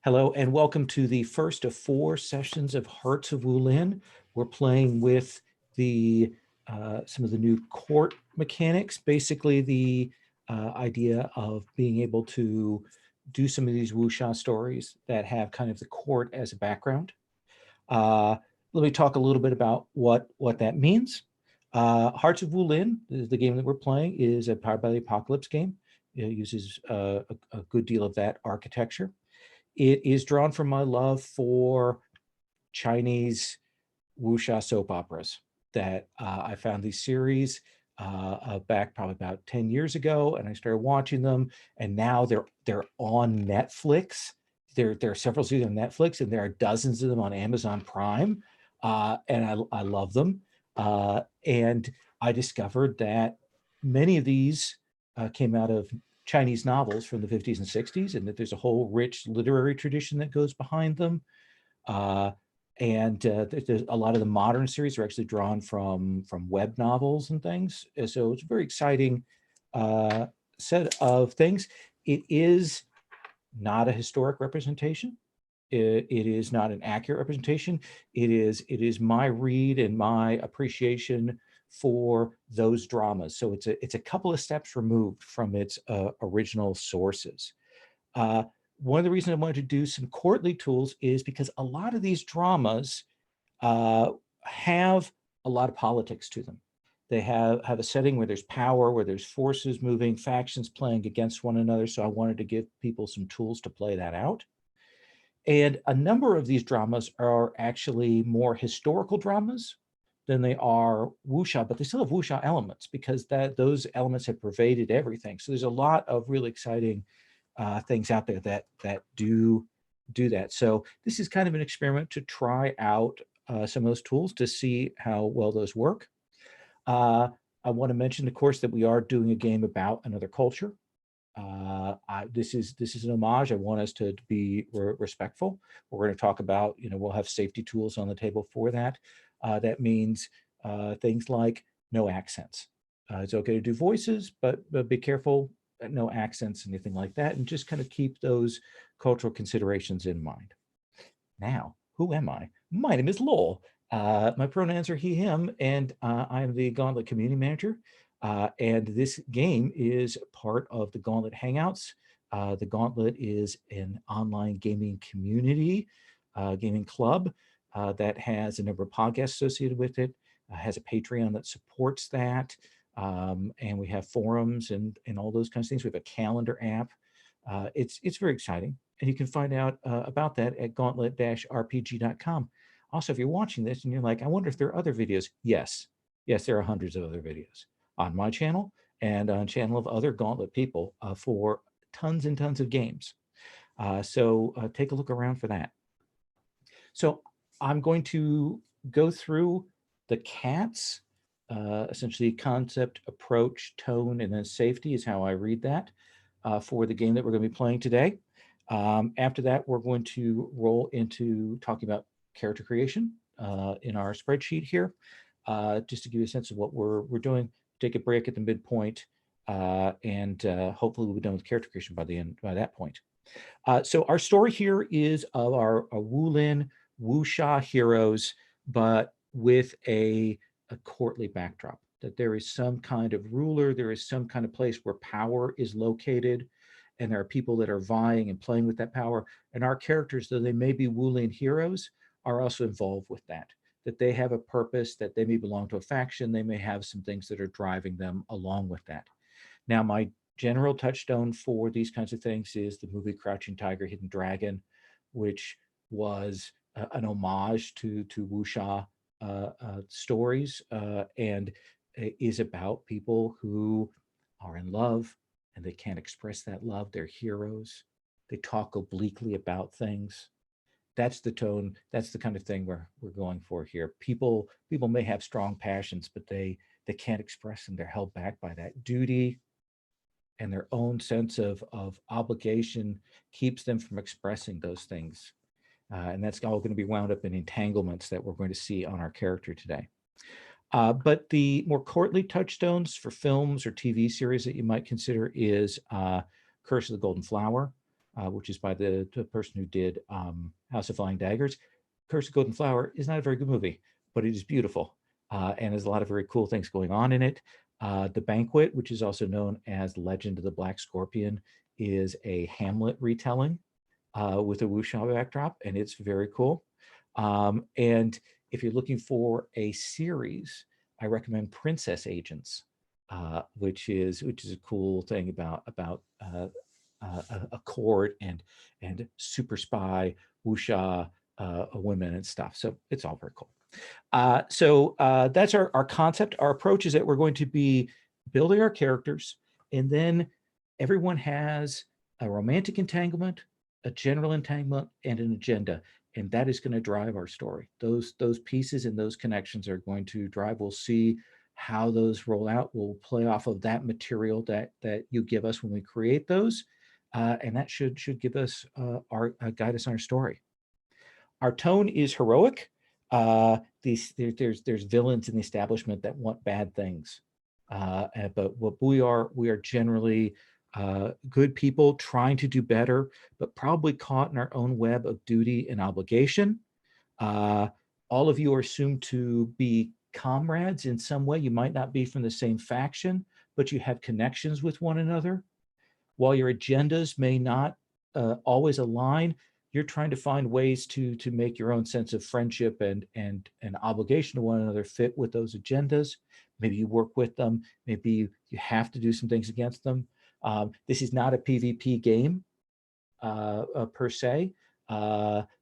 Hello and welcome to the first of 4 sessions of Hearts of Wulin. We're playing with the some of the new court mechanics, basically the idea of being able to do some of these wuxia stories that have kind of the court as a background. Uh, Let me talk a little bit about what that means. Hearts of Wulin, the game that we're playing, is a Powered by the Apocalypse game. It uses a good deal of that architecture. It is drawn from my love for Chinese wuxia soap operas that I found these series back probably about 10 years ago, and I started watching them, and now they're on Netflix. There are several seasons on Netflix, and there are dozens of them on Amazon Prime, and I love them. And I discovered that many of these came out of Chinese novels from the 50s and 60s, and that there's a whole rich literary tradition that goes behind them. There's a lot of the modern series are actually drawn from web novels and things. So it's a very exciting set of things. It is not a historic representation. It is not an accurate representation. It is my read and my appreciation for those dramas. So it's a couple of steps removed from its original sources. One of the reasons I wanted to do some courtly tools is because a lot of these dramas have a lot of politics to them. They have a setting where there's power, where there's forces moving, factions playing against one another. So I wanted to give people some tools to play that out. And a number of these dramas are actually more historical dramas than they are wuxia, but they still have wuxia elements because those elements have pervaded everything. So there's a lot of really exciting things out there that do that. So this is kind of an experiment to try out some of those tools to see how well those work. I want to mention, of course, that we are doing a game about another culture. This is an homage. I want us to be respectful. We're going to talk about, we'll have safety tools on the table for that. That means things like no accents. It's okay to do voices, but be careful, no accents, anything like that, and just kind of keep those cultural considerations in mind. Now, who am I? My name is Lowell. My pronouns are he, him, and I'm the Gauntlet community manager. And this game is part of the Gauntlet Hangouts. The Gauntlet is an online gaming community, gaming club that has a number of podcasts associated with it, has a Patreon that supports that, and we have forums and all those kinds of things. We have a calendar app. It's very exciting. And you can find out about that at gauntlet-rpg.com. Also, if you're watching this and you're like, I wonder if there are other videos. Yes, there are hundreds of other videos on my channel and on channel of other Gauntlet people for tons and tons of games. So take a look around for that. So I'm going to go through the cats, essentially concept, approach, tone, and then safety is how I read that for the game that we're going to be playing today. After that, we're going to roll into talking about character creation in our spreadsheet here, just to give you a sense of what we're doing. Take a break at the midpoint, and hopefully we'll be done with character creation by that point. So our story here is of our Wulin wuxia heroes, but with a courtly backdrop. That there is some kind of ruler, there is some kind of place where power is located, and there are people that are vying and playing with that power. And our characters, though they may be Wulin heroes, are also involved with that. That they have a purpose, that they may belong to a faction, they may have some things that are driving them along with that. Now, my general touchstone for these kinds of things is the movie Crouching Tiger, Hidden Dragon, which was an homage to wuxia stories and is about people who are in love and they can't express that love. They're heroes. They talk obliquely about things. That's the tone. That's the kind of thing we're going for here. People may have strong passions, but they can't express them. They're held back by that duty, and their own sense of obligation keeps them from expressing those things. And that's all going to be wound up in entanglements that we're going to see on our character today. But the more courtly touchstones for films or TV series that you might consider is Curse of the Golden Flower, which is by the person who did House of Flying Daggers. Curse of Golden Flower is not a very good movie, but it is beautiful, and there's a lot of very cool things going on in it. The Banquet, which is also known as Legend of the Black Scorpion, is a Hamlet retelling with a wuxia backdrop, and it's very cool. And if you're looking for a series, I recommend Princess Agents, which is a cool thing about a court and super spy wuxia women and stuff. So it's all very cool. So that's our concept. Our approach is that we're going to be building our characters, and then everyone has a romantic entanglement, a general entanglement, and an agenda. And that is going to drive our story. Those pieces and those connections are going to drive. We'll see how those roll out. We'll play off of that material that you give us when we create those, and that should give us guide us on our story. Our tone is heroic. There's villains in the establishment that want bad things, but what we are generally good people trying to do better, but probably caught in our own web of duty and obligation. All of you are assumed to be comrades in some way. You might not be from the same faction, but you have connections with one another. While your agendas may not always align, you're trying to find ways to make your own sense of friendship and obligation to one another fit with those agendas. Maybe you work with them. Maybe you have to do some things against them. This is not a PvP game per se.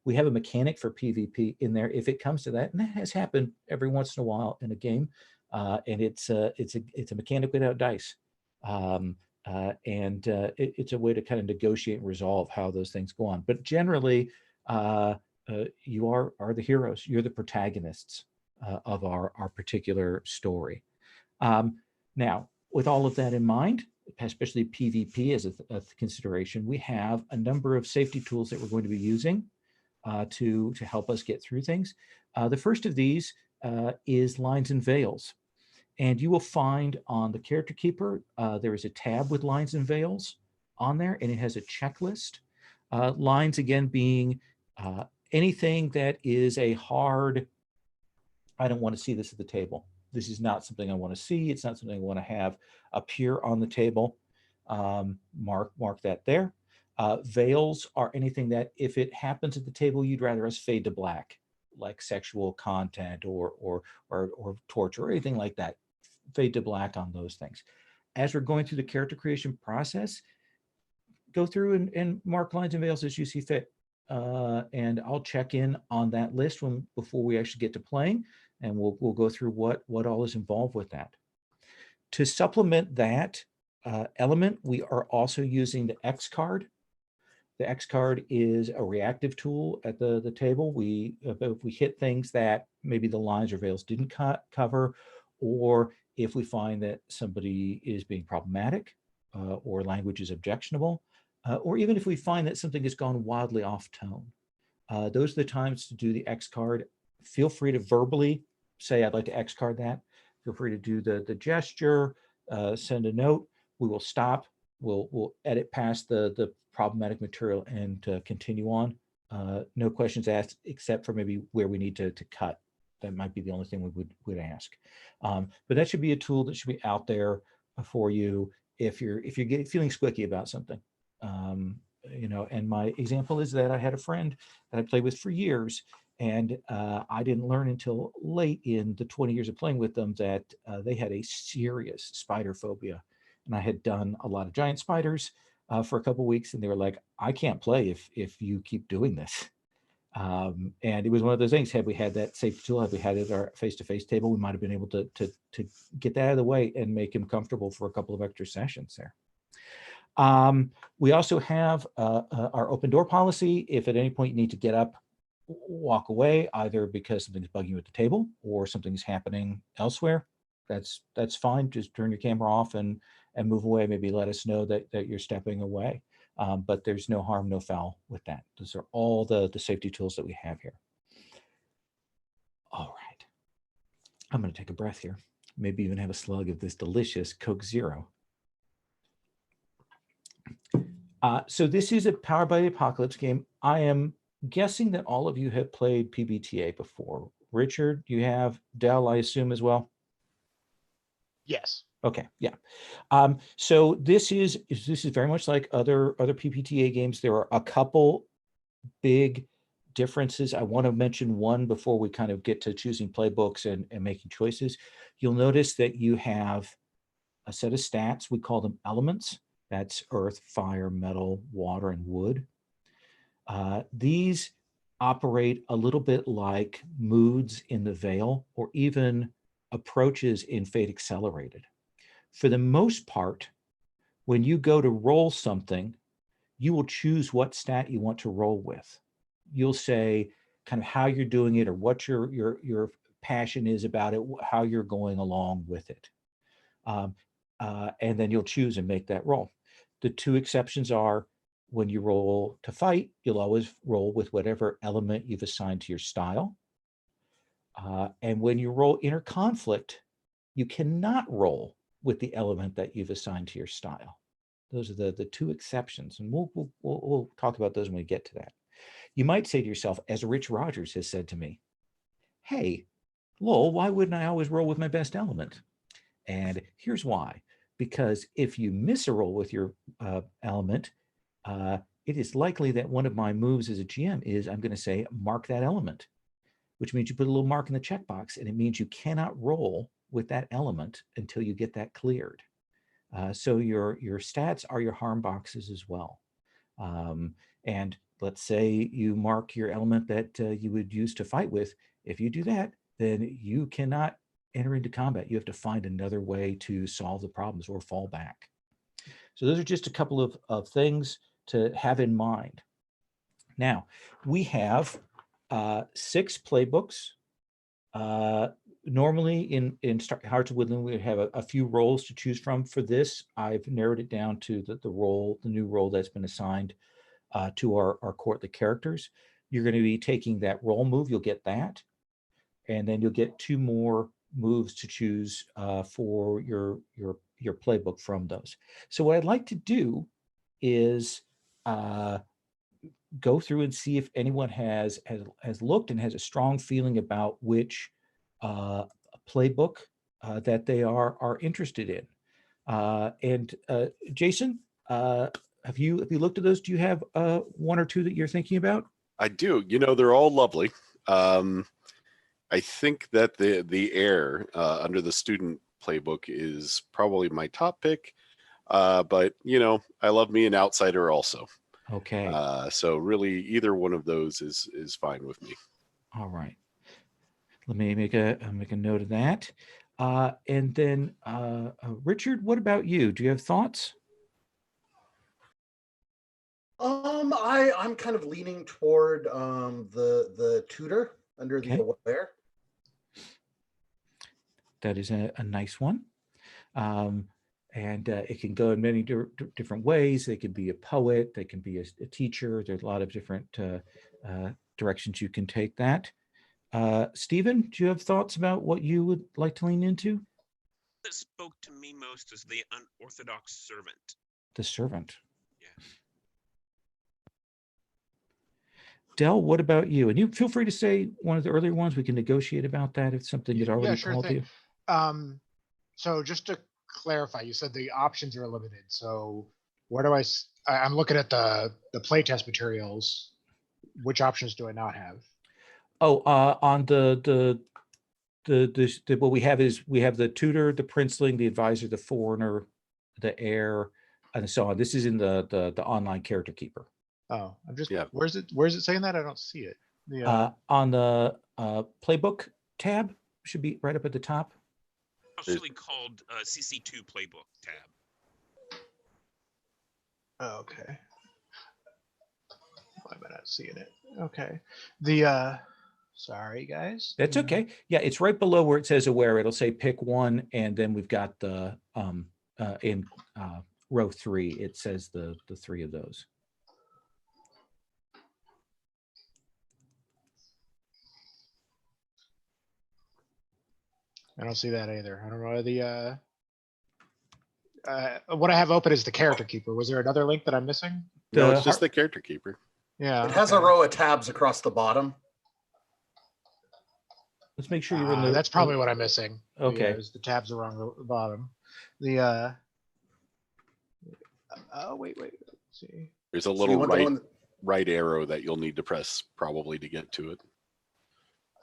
We have a mechanic for PvP in there if it comes to that, and that has happened every once in a while in a game. And it's a mechanic without dice. It's a way to kind of negotiate and resolve how those things go on. But generally, you are the heroes. You're the protagonists of our particular story. Now, with all of that in mind, especially PvP as a consideration, we have a number of safety tools that we're going to be using to help us get through things. The first of these is lines and veils. And you will find on the Character Keeper, there is a tab with lines and veils on there, and it has a checklist. Lines, again, being anything that is a hard, I don't want to see this at the table. This is not something I want to see. It's not something I want to have appear on the table. Mark that there. Veils are anything that if it happens at the table, you'd rather us fade to black, like sexual content or torture or anything like that. Fade to black on those things. As we're going through the character creation process, go through and mark lines and veils as you see fit. And I'll check in on that list before we actually get to playing, and we'll go through what all is involved with that. To supplement that element, we are also using the X card. The X card is a reactive tool at the table. If we hit things that maybe the lines or veils didn't cover, or if we find that somebody is being problematic or language is objectionable, or even if we find that something has gone wildly off tone. Those are the times to do the X card. Feel free to verbally say, I'd like to X card that. Feel free to do the gesture, send a note. We will stop. We'll edit past the problematic material and continue on. No questions asked except for maybe where we need to cut. That might be the only thing we would ask. But that should be a tool that should be out there for you if you're feeling squicky about something. And my example is that I had a friend that I played with for years, and I didn't learn until late in the 20 years of playing with them that they had a serious spider phobia. And I had done a lot of giant spiders for a couple of weeks, and they were like, I can't play if you keep doing this. And it was one of those things, had we had that safety tool, had we had it at our face-to-face table, we might have been able to get that out of the way and make him comfortable for a couple of extra sessions there. We also have our open door policy. If at any point you need to get up, walk away, either because something's bugging you at the table or something's happening elsewhere, that's fine. Just turn your camera off and move away. Maybe let us know that you're stepping away. But there's no harm, no foul with that. Those are all the safety tools that we have here. All right. I'm going to take a breath here. Maybe even have a slug of this delicious Coke Zero. So this is a Powered by the Apocalypse game. I am guessing that all of you have played PbtA before. Richard, you have. Dell, I assume, as well? Yes. Okay, yeah. So this is very much like other PbtA games. There are a couple big differences. I want to mention one before we kind of get to choosing playbooks and making choices. You'll notice that you have a set of stats. We call them elements. That's earth, fire, metal, water, and wood. These operate a little bit like moods in the Veil, or even approaches in Fate Accelerated. For the most part, when you go to roll something, you will choose what stat you want to roll with. You'll say kind of how you're doing it, or what your passion is about it, how you're going along with it. And then you'll choose and make that roll. The two exceptions are, when you roll to fight, you'll always roll with whatever element you've assigned to your style. And when you roll inner conflict, you cannot roll with the element that you've assigned to your style. Those are the two exceptions, and we'll talk about those when we get to that. You might say to yourself, as Rich Rogers has said to me, hey, lol, why wouldn't I always roll with my best element? And here's why. Because if you miss a roll with your element, it is likely that one of my moves as a GM is I'm going to say, mark that element, which means you put a little mark in the checkbox, and it means you cannot roll with that element until you get that cleared. So your stats are your harm boxes as well. And let's say you mark your element that you would use to fight with. If you do that, then you cannot enter into combat. You have to find another way to solve the problems or fall back. So those are just a couple of things to have in mind. Now, we have 6 playbooks. Normally in Hearts of Wulin, we have a few roles to choose from. For this, I've narrowed it down to the new role that's been assigned to our court, the characters. You're going to be taking that roll move. You'll get that. And then you'll get 2 more moves to choose for your playbook from those. So what I'd like to do is go through and see if anyone has looked and has a strong feeling about which playbook that they are interested in. And Jason, have you looked at those? Do you have 1 or 2 that you're thinking about? I do. You know, they're all lovely. I think that the heir under the student playbook is probably my top pick. But you know, I love me an outsider also. Okay. So really, either one of those is fine with me. All right. Let me make a note of that. And then Richard, what about you? Do you have thoughts? I'm kind of leaning toward the tutor under the aware. That is a nice one. And it can go in many different ways. They could be a poet, they can be a teacher. There's a lot of different directions you can take that. Stephen, do you have thoughts about what you would like to lean into? That spoke to me most is the unorthodox servant. The servant. Yeah. Dell, what about you? And you feel free to say one of the earlier ones. We can negotiate about that if something had already sure called thing. you. So just to clarify, you said the options are limited. So where do I'm looking at the playtest materials. Which options do I not have? Oh, on the what we have is we have the tutor, the princeling, the advisor, the foreigner, the heir, and so on. This is in the online character keeper. Oh, I'm just where's it saying that? I don't see it. On the playbook tab, should be right up at the top. Actually called CC2 playbook tab. Oh, okay. Why am I not seeing it? Okay. The sorry guys. That's okay. Yeah, it's right below where it says aware. It'll say pick one, and then we've got the in row 3. It says the 3 of those. I don't see that either. I don't know what I have open is the character keeper. Was there another link that I'm missing? No, The it's just heart- the character keeper. Yeah. It has a okay. row of tabs across the bottom. Let's make sure you're in the. That's probably what I'm missing. Okay. Is the tabs are on the bottom. Oh, wait. Let's see. There's a So you little want the one, right arrow that you'll need to press probably to get to it.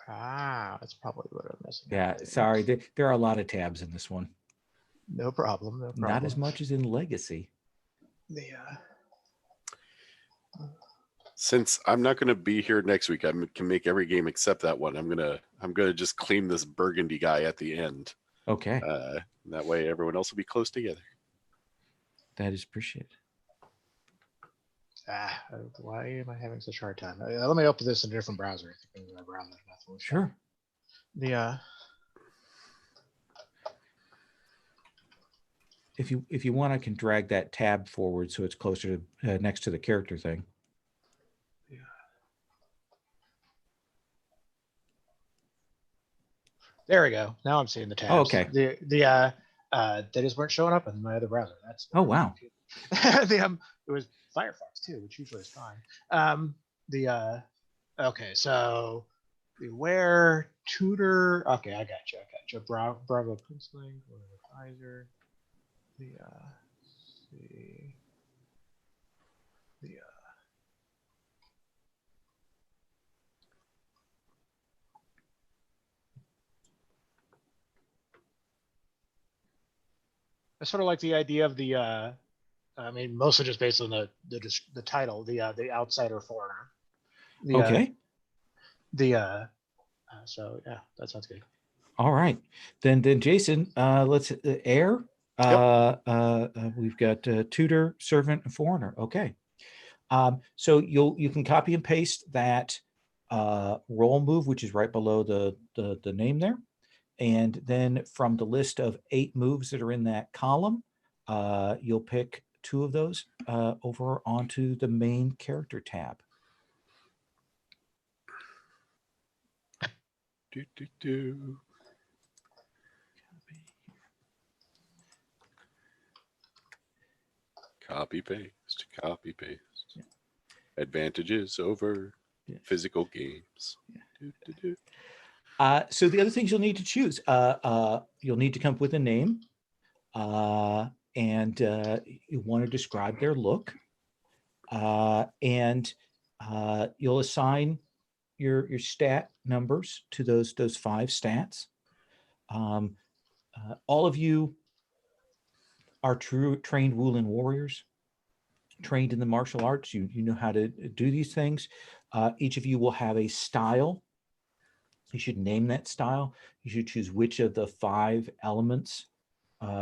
That's probably what I'm missing. Yeah, sorry. There are a lot of tabs in this one. No problem. No problem. Not as much as in Legacy. Since I'm not going to be here next week, I can make every game except that one. I'm gonna just claim this Burgundy guy at the end. Okay, That way, everyone else will be close together. that is appreciated. Why am I having such a hard time? Let me open this in a different browser. I think maybe my browser is not full. Sure. If you want, I can drag that tab forward so it's closer to next to the character thing. There we go. Now I'm seeing the tabs. Oh, okay. They just weren't showing up in my other browser. That's Oh, wow. it was Firefox too, which usually is fine. Okay, so the where tutor. Okay, I got you. Bravo Princeling, advisor. I sort of like the idea of the. I mean, mostly just based on the title, the outsider foreigner. Okay. So yeah, that sounds good. All right. Then Jason, let's heir. We've got tutor, servant, and foreigner. Okay. So you can copy and paste that roll move, which is right below the name there. And then from the list of 8 moves that are in that column, you'll pick 2 of those over onto the main character tab. Copy paste. Yeah. Advantages over physical games. Yeah. So the other things you'll need to choose, you'll need to come up with a name, and you want to describe their look, and you'll assign your stat numbers to those 5 stats. All of you are trained Wulin warriors, trained in the martial arts. You know how to do these things. Each of you will have a style. You should name that style. You should choose which of the 5 elements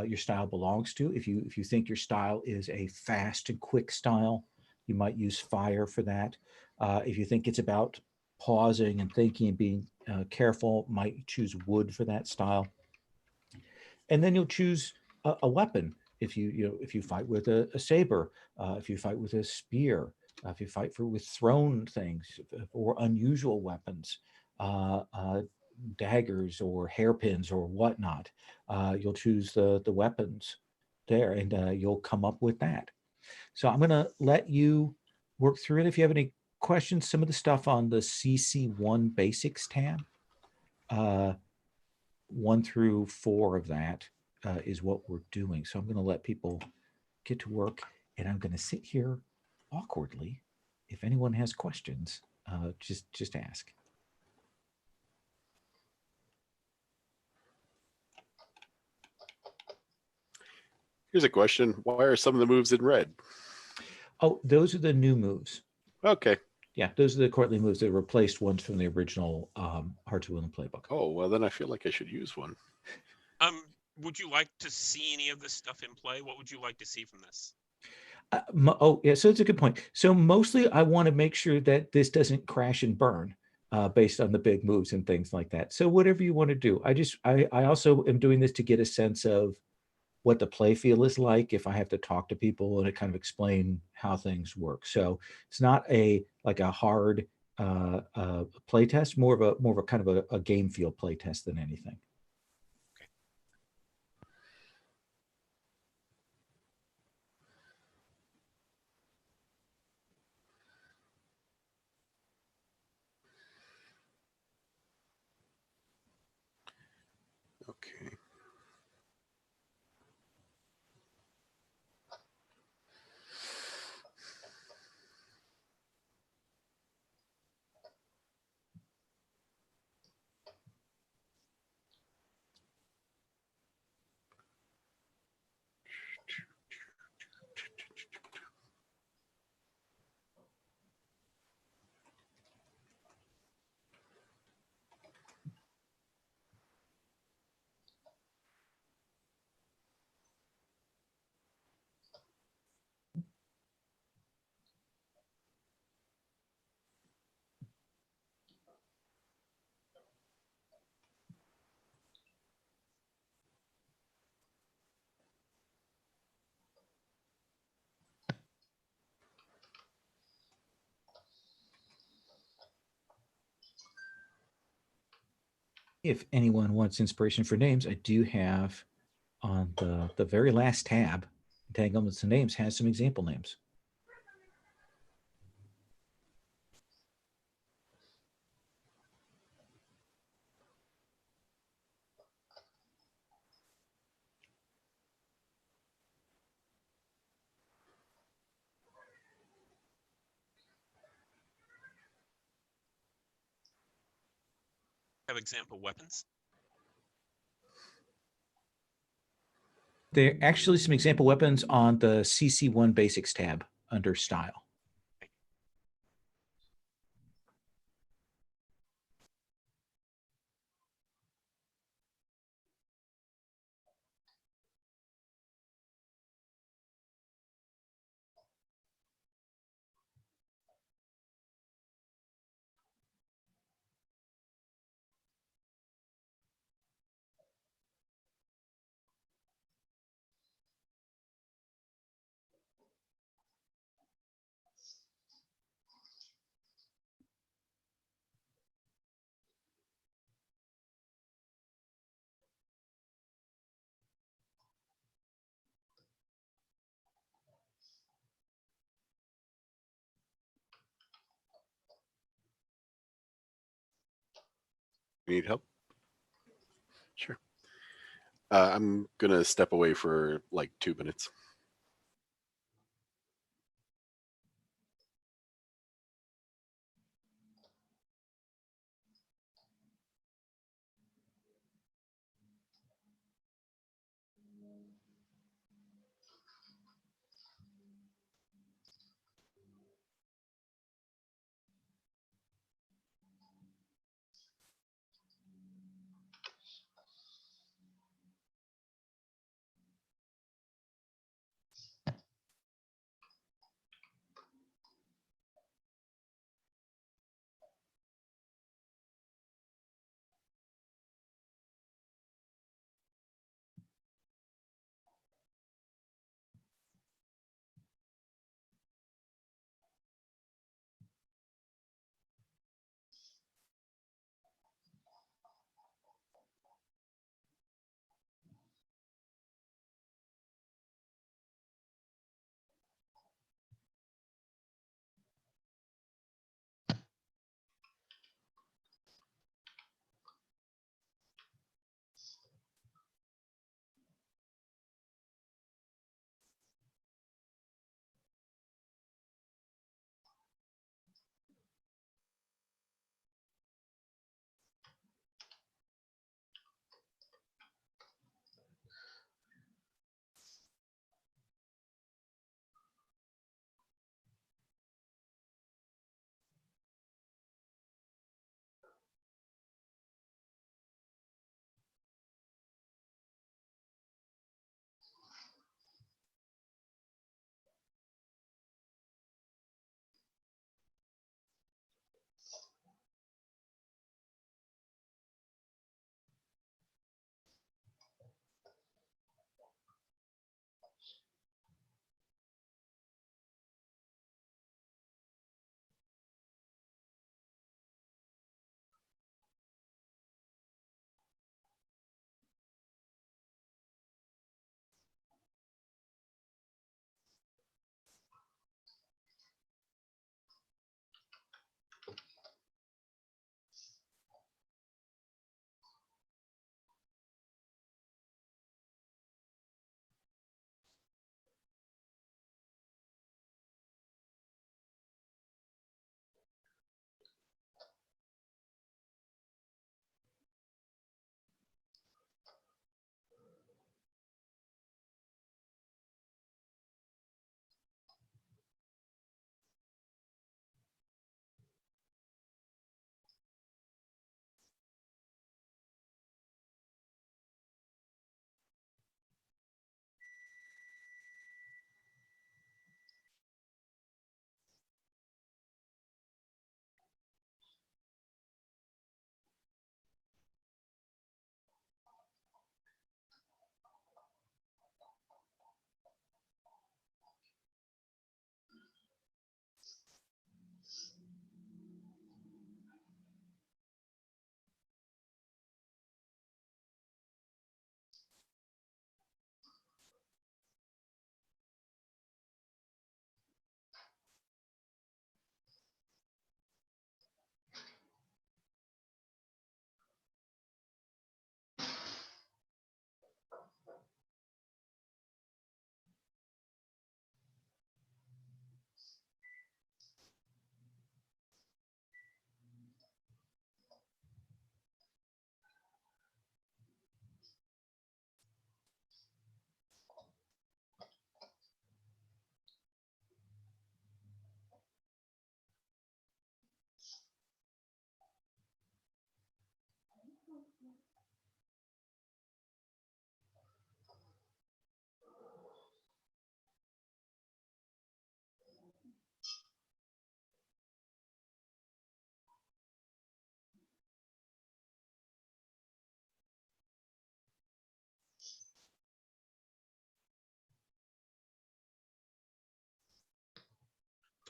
your style belongs to. If you think your style is a fast and quick style, you might use fire for that. If you think it's about pausing and thinking and being careful, might choose wood for that style. And then you'll choose a weapon. If you fight with a saber, if you fight with a spear, if you fight with thrown things or unusual weapons, daggers or hairpins or whatnot, you'll choose the weapons there, and you'll come up with that. So I'm going to let you work through it. If you have any questions, some of the stuff on the CC1 Basics tab, 1 through 4 of that is what we're doing. So I'm going to let people get to work, and I'm going to sit here awkwardly. If anyone has questions, just ask. Here's a question. Why are some of the moves in red? Oh, those are the new moves. Okay. Yeah, those are the courtly moves that replaced ones from the original Hearts of Wulin playbook. Oh, well, then I feel like I should use one. Would you like to see any of this stuff in play? What would you like to see from this? Yeah, so it's a good point. So mostly I want to make sure that this doesn't crash and burn based on the big moves and things like that. So whatever you want to do. I also am doing this to get a sense of what the play feel is like if I have to talk to people and to kind of explain how things work. So it's not like a hard play test, more of a kind of a game feel play test than anything. If anyone wants inspiration for names, I do have on the very last tab, Entanglements and Names has some example names. Have example weapons. There are actually some example weapons on the CC1 Basics tab under Style. Need help? Sure. I'm gonna step away for like 2 minutes.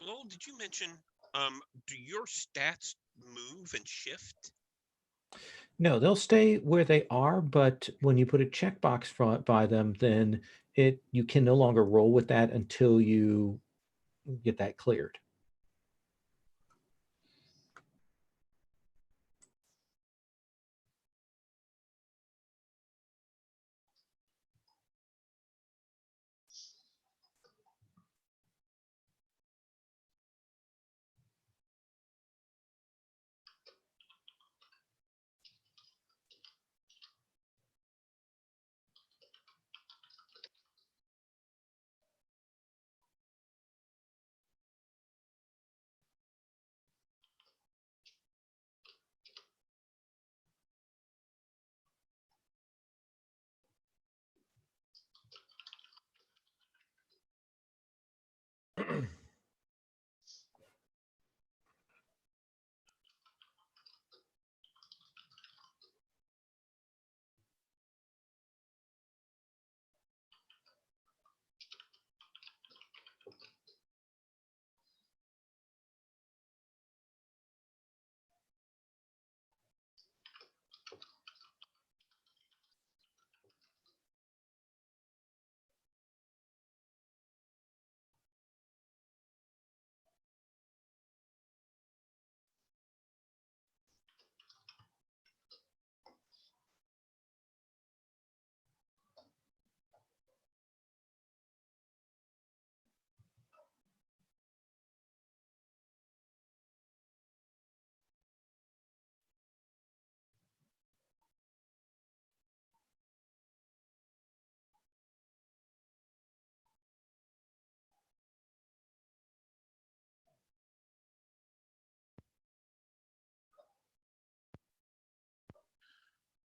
Lowell, did you mention, do your stats move and shift? No, they'll stay where they are, but when you put a checkbox by them, then you can no longer roll with that until you get that cleared.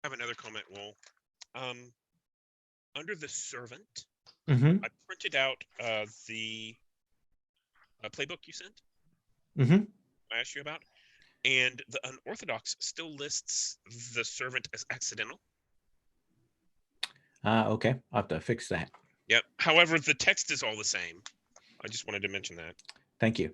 I have another comment, Lowell. Under the servant, Mm-hmm. I printed out the playbook you sent. Mm-hmm. I asked you about, and the unorthodox still lists the servant as accidental. Okay, I'll have to fix that. Yep. However, the text is all the same. I just wanted to mention that. Thank you.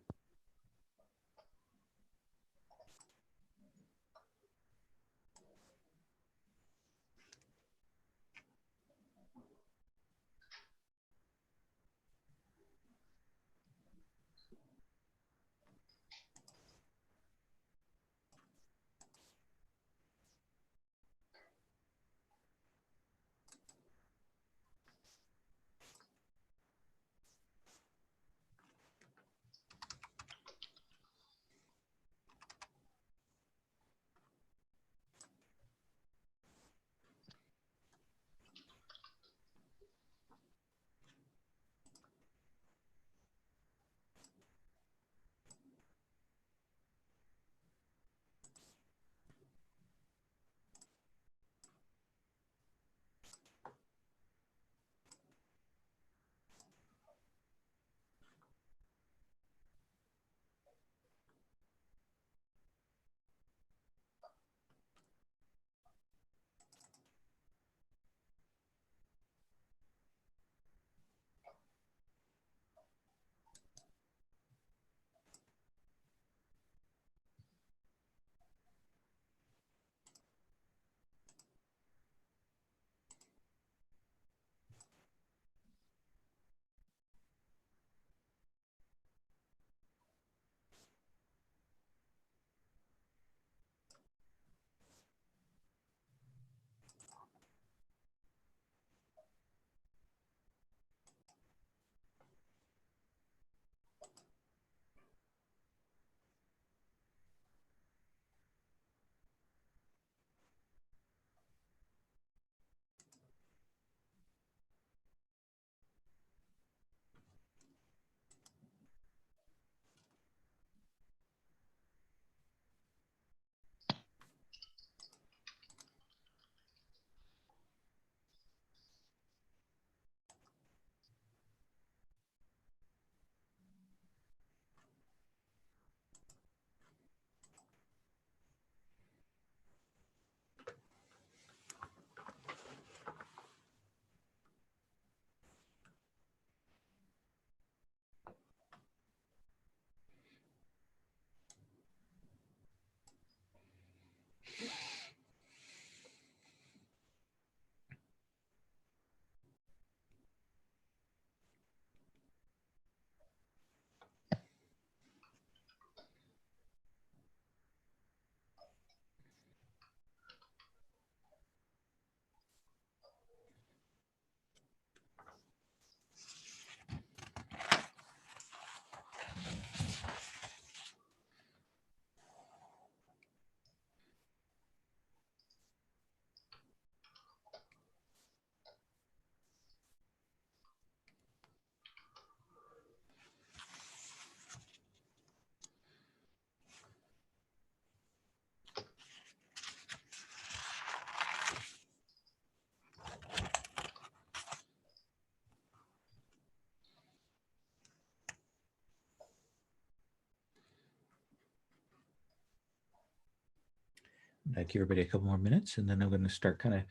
give everybody a couple more minutes, and then I'm going to start kind of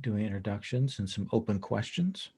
doing introductions and some open questions.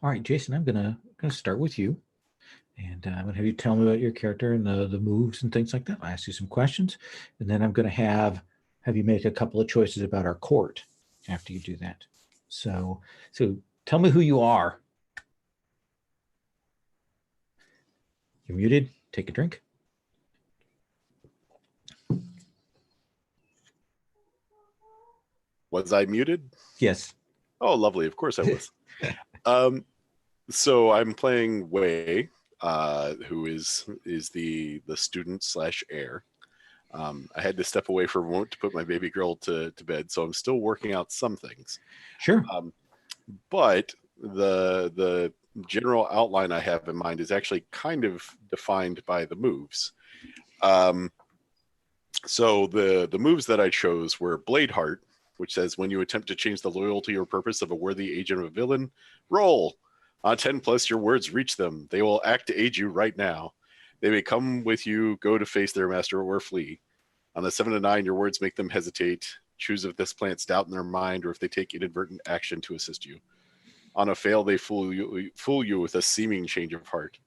All right, Jason, I'm gonna start with you, and I'm gonna have you tell me about your character and the moves and things like that. I'll ask you some questions, and then I'm gonna have you make a couple of choices about our court after you do that. So tell me who you are. You're muted. Take a drink. Was I muted? Yes. Oh, lovely. Of course I was. So I'm playing Wei, who is the student slash heir. I had to step away for a moment to put my baby girl to bed, so I'm still working out some things. Sure. But the general outline I have in mind is actually kind of defined by the moves. So the moves that I chose were Blade Heart, which says when you attempt to change the loyalty or purpose of a worthy agent of a villain, roll. On 10 plus, your words reach them. They will act to aid you right now. They may come with you, go to face their master, or flee. On the 7 to 9, your words make them hesitate. Choose if this plants doubt in their mind or if they take inadvertent action to assist you. On a fail, they fool you with a seeming change of heart.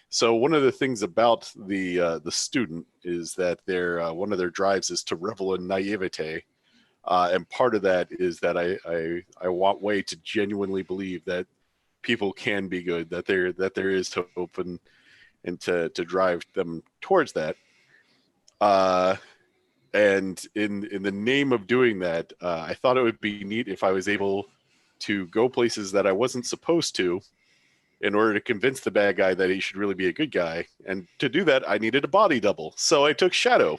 So one of the things about the student is that their one of their drives is to revel in naivete. And part of that is that I want Wei to genuinely believe that people can be good, that there is hope, and to drive them towards that. And in the name of doing that, I thought it would be neat if I was able to go places that I wasn't supposed to in order to convince the bad guy that he should really be a good guy. And to do that, I needed a body double. So I took Shadow.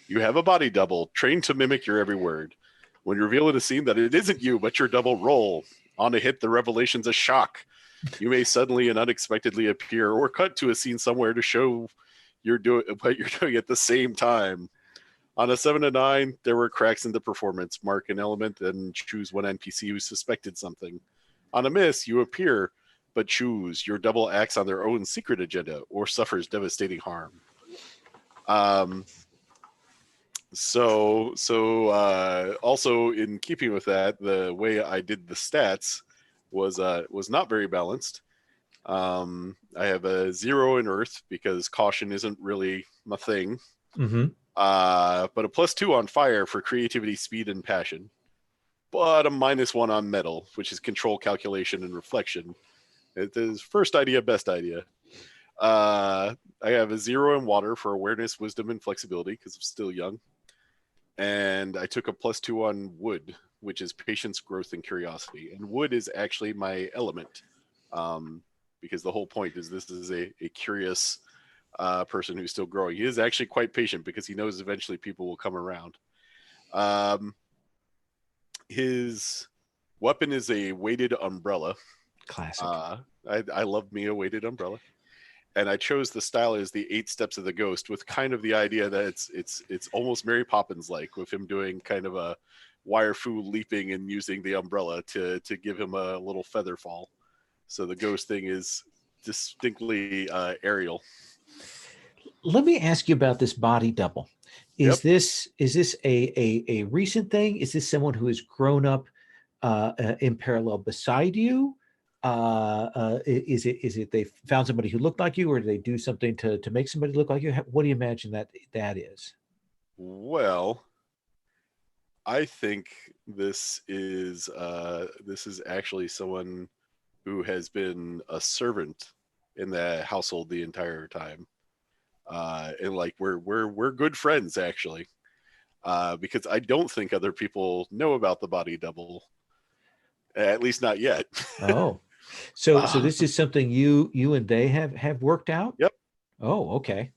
You have a body double, trained to mimic your every word. When you reveal in a scene that it isn't you, but your double, roll. On a hit, the revelation's a shock. You may suddenly and unexpectedly appear or cut to a scene somewhere to show what you're doing at the same time. On a 7 to 9, there were cracks in the performance. Mark an element and choose one NPC who suspected something. On a miss, you appear, but choose. Your double acts on their own secret agenda or suffers devastating harm. Also in keeping with that, the way I did the stats was not very balanced. I have a 0 in Earth because caution isn't really my thing. Mm-hmm. But a +2 on Fire for creativity, speed, and passion. But a -1 on Metal, which is control, calculation, and reflection. It is first idea, best idea. I have a 0 in Water for awareness, wisdom, and flexibility because I'm still young. And I took a +2 on Wood, which is patience, growth, and curiosity. And Wood is actually my element, because the whole point is this is a curious person who's still growing. He is actually quite patient because he knows eventually people will come around. His weapon is a weighted umbrella. Classic. I love me a weighted umbrella, and I chose the style as the 8 Steps of the Ghost, with kind of the idea that it's almost Mary Poppins like, with him doing kind of a wire fu leaping and using the umbrella to give him a little feather fall. So the ghost thing is distinctly aerial. Let me ask you about this body double. Is Yep. this a recent thing? Is this someone who has grown up in parallel beside you? Is it they found somebody who looked like you, or did they do something to make somebody look like you? What do you imagine that is? Well, I think this is actually someone who has been a servant in the household the entire time, and like we're good friends actually, because I don't think other people know about the body double, at least not yet. Oh, so this is something you and they have worked out? Yep. Oh, okay.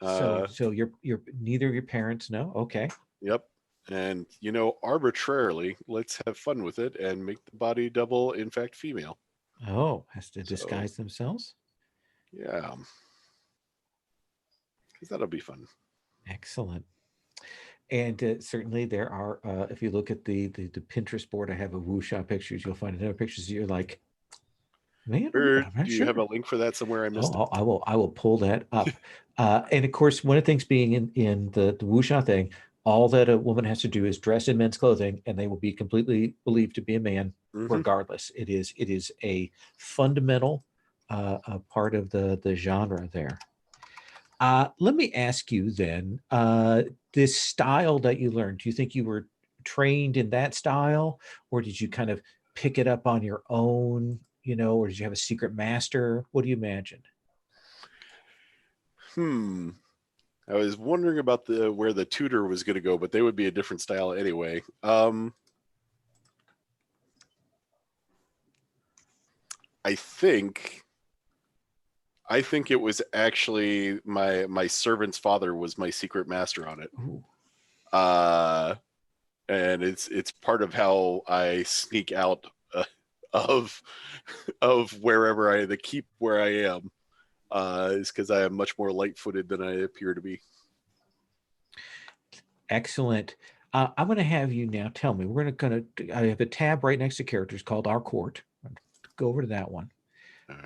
Uh, So you're neither of your parents know? Okay. Yep. And arbitrarily, let's have fun with it and make the body double in fact female. Oh, has to So- disguise themselves? Yeah. Because that'll be fun. Excellent. And certainly there are, if you look at the Pinterest board, I have a wuxia pictures, you'll find other pictures you're like, man, Or I'm not do you sure. have a link for that somewhere? I missed Oh, I will pull that up. And of course, one of the things being in the wuxia thing, all that a woman has to do is dress in men's clothing, and they will be completely believed to be a man, it. regardless. It is a fundamental part of the genre there. Let me ask you then, this style that you learned, do you think you were trained in that style, or did you kind of pick it up on your own, or did you have a secret master? What do you imagine? I was wondering about where the tutor was going to go, but they would be a different style anyway. I think it was actually my servant's father was my secret master on it. Ooh. And it's part of how I sneak out of wherever the keep where I am, is because I am much more light-footed than I appear to be. Excellent. I'm going to have you now tell me. We're going to. I have a tab right next to characters called Our Court. Go over to that one.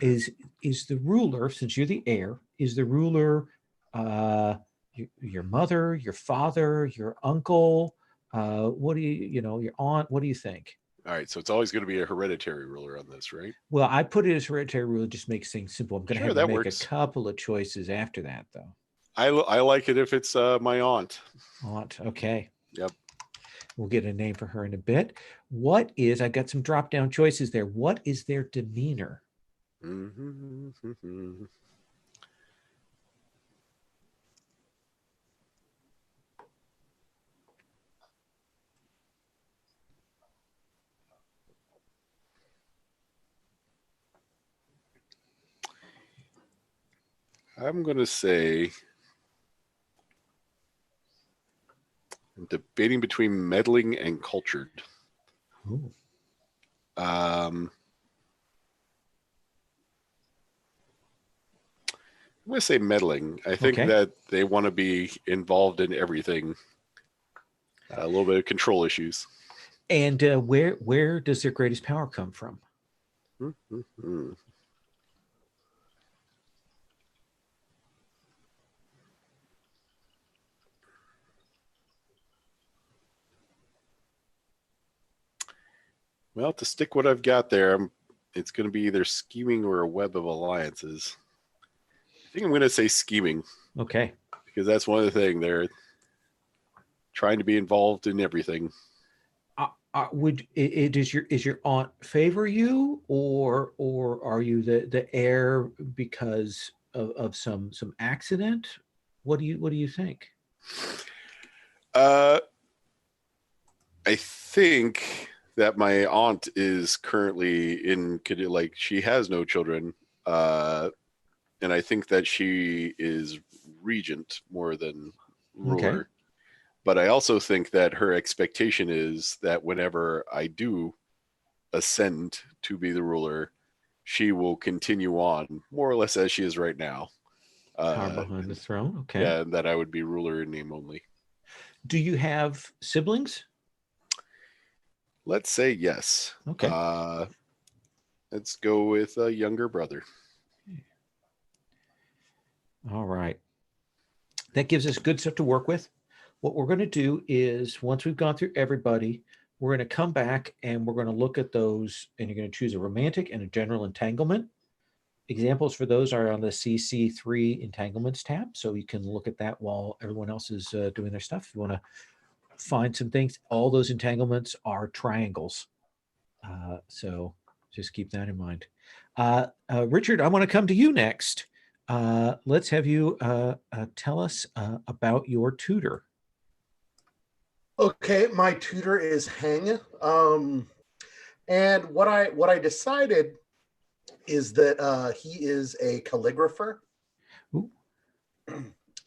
Is the ruler, since you're the heir, is the ruler your mother, your father, your uncle? What do your aunt? What do you think? All right, so it's always going to be a hereditary ruler on this, right? Well, I put it as hereditary ruler, just makes things simple. I'm going to Sure, have you that make works. a couple of choices after that, though. I like it if it's my aunt. Aunt, okay. Yep. We'll get a name for her in a bit. I got some drop down choices there. What is their demeanor? I'm going to say I'm debating between meddling and cultured. Ooh. I'm going to say meddling. I think Okay. that they want to be involved in everything. A little bit of control issues. And where does their greatest power come from? Well, to stick what I've got there, it's going to be either scheming or a web of alliances. I think I'm going to say scheming. Okay. Because that's one of the things. They're trying to be involved in everything. Is your aunt favor you, or are you the heir because of some accident? What do you think? I think that my aunt is currently she has no children, and I think that she is regent more than ruler. Okay. But I also think that her expectation is that whenever I do ascend to be the ruler, she will continue on more or less as she is right now. Power behind the throne. Okay. Yeah, and that I would be ruler in name only. Do you have siblings? Let's say yes. Okay. Let's go with a younger brother. All right. That gives us good stuff to work with. What we're going to do is once we've gone through everybody, we're going to come back and we're going to look at those, and you're going to choose a romantic and a general entanglement. Examples for those are on the CC3 entanglements tab. So you can look at that while everyone else is doing their stuff. If you want to find some things, all those entanglements are triangles. So just keep that in mind. Richard, I want to come to you next. Let's have you tell us about your tutor. Okay, my tutor is Heng. And what I decided is that he is a calligrapher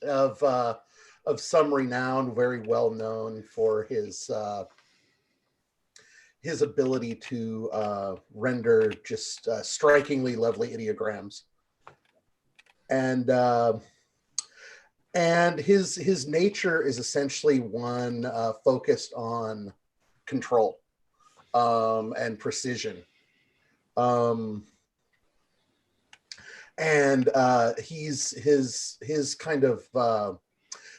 of some renown, very well known for his ability to render just strikingly lovely ideograms. And his nature is essentially one focused on control and precision. And his kind of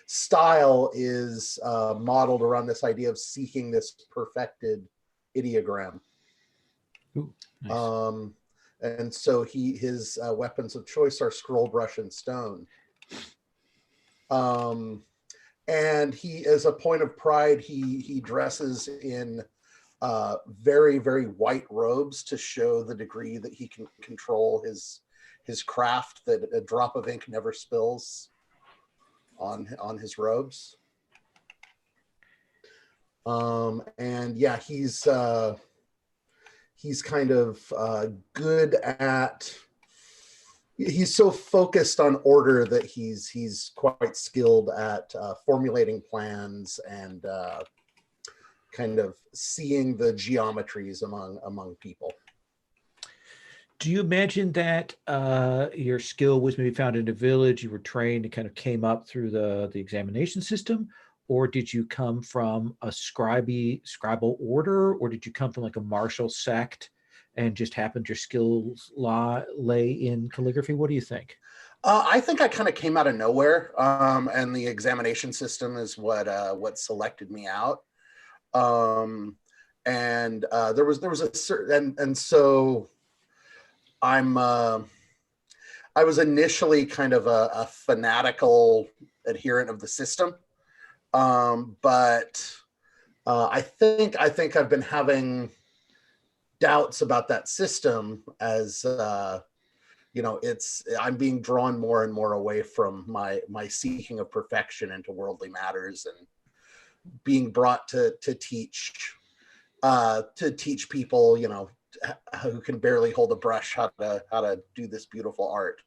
style is modeled around this idea of seeking this perfected ideogram. Ooh, nice. And so his weapons of choice are scroll, brush, and stone. And he, as a point of pride, he dresses in very, very white robes to show the degree that he can control his craft, that a drop of ink never spills on his robes. And yeah, he's kind of good at, he's so focused on order that he's quite skilled at formulating plans and kind of seeing the geometries among people. Do you imagine that your skill was maybe found in a village, you were trained and kind of came up through the examination system? Or did you come from a scribal order? Or did you come from like a martial sect and just happened your skills lay in calligraphy? What do you think? I think I kind of came out of nowhere, and the examination system is what selected me out. And there was a certain, and so I was initially kind of a fanatical adherent of the system, but I think I've been having doubts about that system as I'm being drawn more and more away from my seeking of perfection into worldly matters and being brought to teach people, who can barely hold a brush, how to do this beautiful art.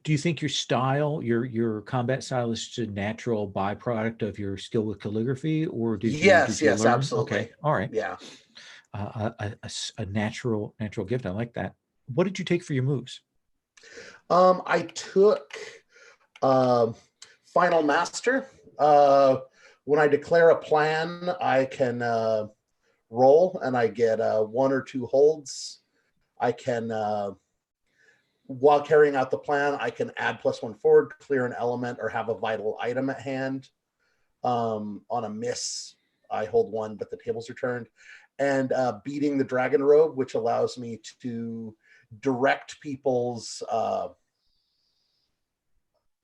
Do you think your style, your combat style, is just a natural byproduct of your skill with calligraphy, or did you Yes, learn? absolutely. Okay, all right. Yeah. A natural gift. I like that. What did you take for your moves? I took Final Master. When I declare a plan, I can roll and I get 1 or 2 holds. I can, while carrying out the plan, I can add +1 forward, clear an element, or have a vital item at hand. On a miss, I hold 1, but the tables are turned. And beating the dragon robe, which allows me to direct people's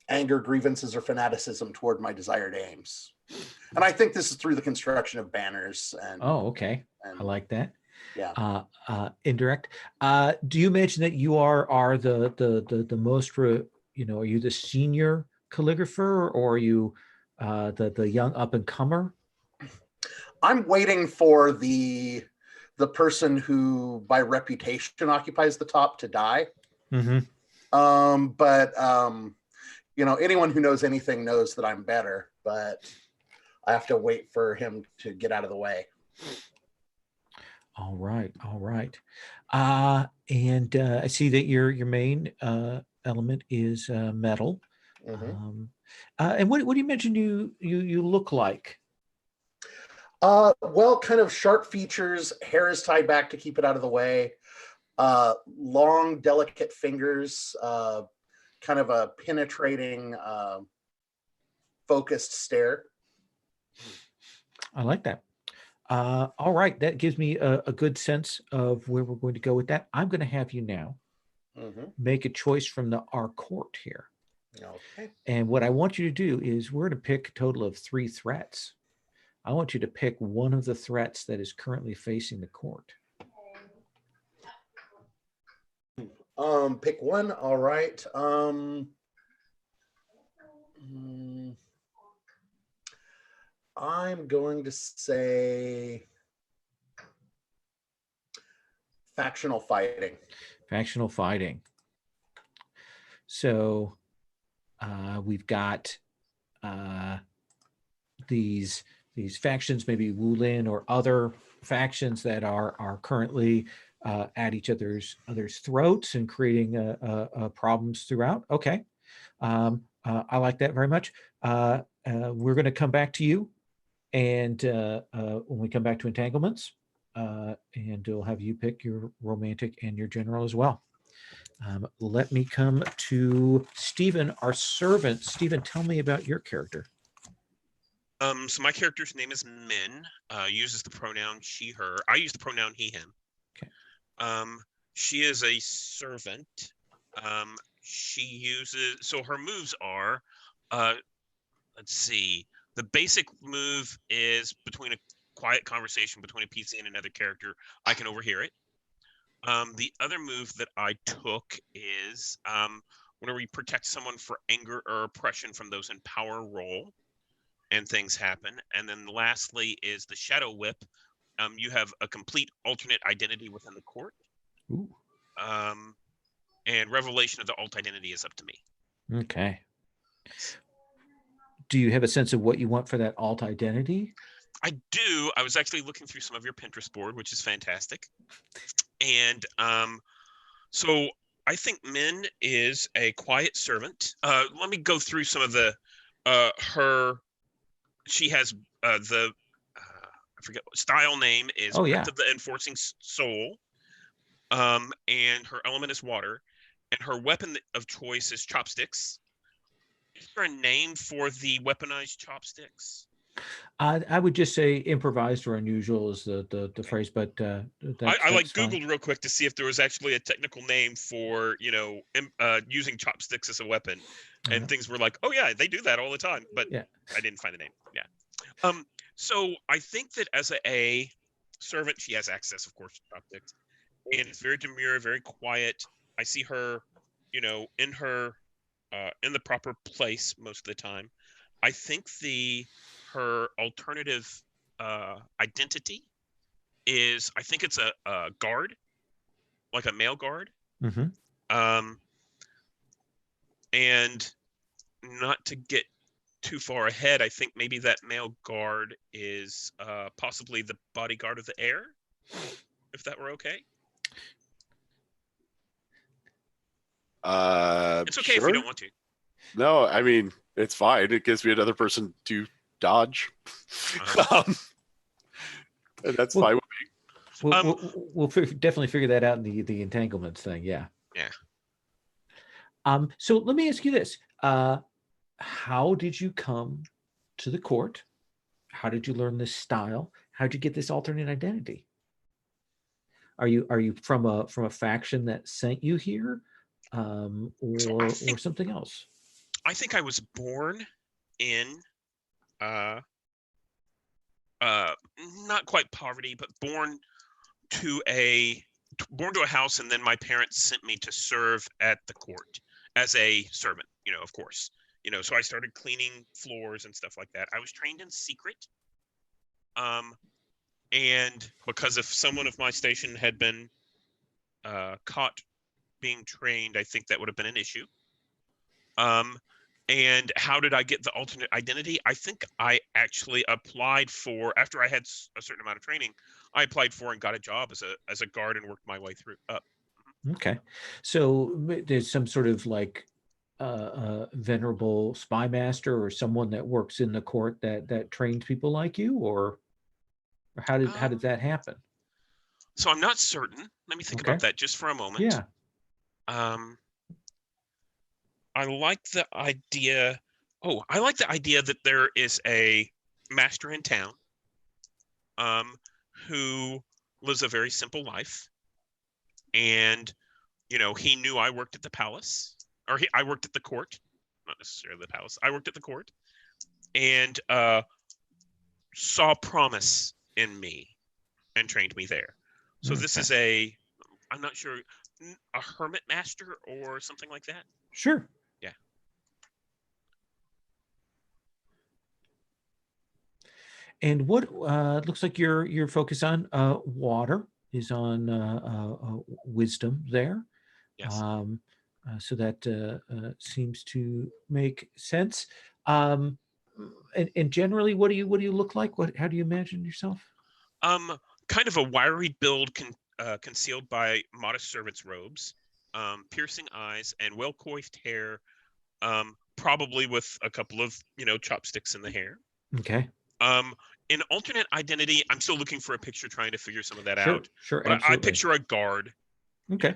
anger, grievances, or fanaticism toward my desired aims. And I think this is through the construction of banners. And okay. I like that. Yeah. Indirect. Do you imagine that you are the most, are you the senior calligrapher, or are you the young up and comer? I'm waiting for the person who by reputation occupies the top to die. Mm-hmm. But anyone who knows anything knows that I'm better, but I have to wait for him to get out of the way. All right, all right. And I see that your main element is metal. Mhm. And what do you mention you look like? Well, kind of sharp features, hair is tied back to keep it out of the way. Long, delicate fingers, kind of a penetrating, focused stare. I like that. All right, that gives me a good sense of where we're going to go with that. I'm going to have you now Mhm. make a choice from our court here. Okay. And what I want you to do is we're going to pick a total of 3 threats. I want you to pick one of the threats that is currently facing the court. Pick one. All right. mm, I'm going to say factional fighting. Factional fighting. So we've got these factions, maybe Wulin or other factions that are currently at each other's throats and creating problems throughout. Okay, I like that very much. We're going to come back to you, and when we come back to entanglements, and we'll have you pick your romantic and your general as well. Let me come to Stephen, our servant. Stephen, tell me about your character. So my character's name is Min. Uses the pronoun she, her. I use the pronoun he, him. Okay. She is a servant. She uses, so her moves are, let's see. The basic move is between a quiet conversation between a PC and another character, I can overhear it. The other move that I took is whenever you protect someone for anger or oppression from those in power role, and things happen. And then lastly is the Shadow Whip. You have a complete alternate identity within the court. Ooh. And revelation of the alt identity is up to me. Okay. Do you have a sense of what you want for that alt identity? I do. I was actually looking through some of your Pinterest board, which is fantastic. And so I think Min is a quiet servant. Let me go through some of the her. She has the I forget what style name is. Oh, yeah. Crypt of the Enforcing Soul. And her element is water, and her weapon of choice is chopsticks. Is there a name for the weaponized chopsticks? I would just say improvised or unusual is the phrase, but I that's like fine. Googled real quick to see if there was actually a technical name for using chopsticks as a weapon, and things were like, oh yeah, they do that all the time, but yeah. I didn't find the name. Yeah. So I think that as a servant, she has access, of course, to chopsticks, and it's very demure, very quiet. I see her, in her in the proper place most of the time. I think her alternative identity is, I think it's a guard, like a male guard. Mm-hmm. And not to get too far ahead, I think maybe that male guard is possibly the bodyguard of the heir, if that were okay. It's okay sure. if you don't want to. No, I mean, it's fine. It gives me another person to dodge. And that's fine with me. We'll definitely figure that out in the entanglements thing. Yeah. Yeah. So let me ask you this. How did you come to the court? How did you learn this style? How did you get this alternate identity? Are you from a faction that sent you here, or something else? I think I was born in not quite poverty, but born to a house, and then my parents sent me to serve at the court as a servant, of course. So I started cleaning floors and stuff like that. I was trained in secret. And because if someone of my station had been caught being trained, I think that would have been an issue. And how did I get the alternate identity? I think I actually applied for, after I had a certain amount of training, I applied for and got a job as a guard and worked my way through up. Okay. So there's some sort of like venerable spy master or someone that works in the court that trains people like you, or how did that happen? So I'm not certain. Let me think Okay. about that just for a moment. Yeah. I like the idea. Oh, I like the idea that there is a master in town who lives a very simple life. And, he knew I worked at the palace, or I worked at the court, not necessarily the palace. I worked at the court and saw promise in me and trained me there. So this is I'm not sure, a hermit master or something like that. Sure. Yeah. And what looks like your focus on water is on wisdom there. Yes. So that seems to make sense. And generally, what do you look like? How do you imagine yourself? Kind of a wiry build concealed by modest servant's robes, piercing eyes, and well-coiffed hair, probably with a couple of, chopsticks in the hair. Okay. In alternate identity, I'm still looking for a picture, trying to figure some of that Sure, out. sure, But I absolutely. picture a guard. Okay.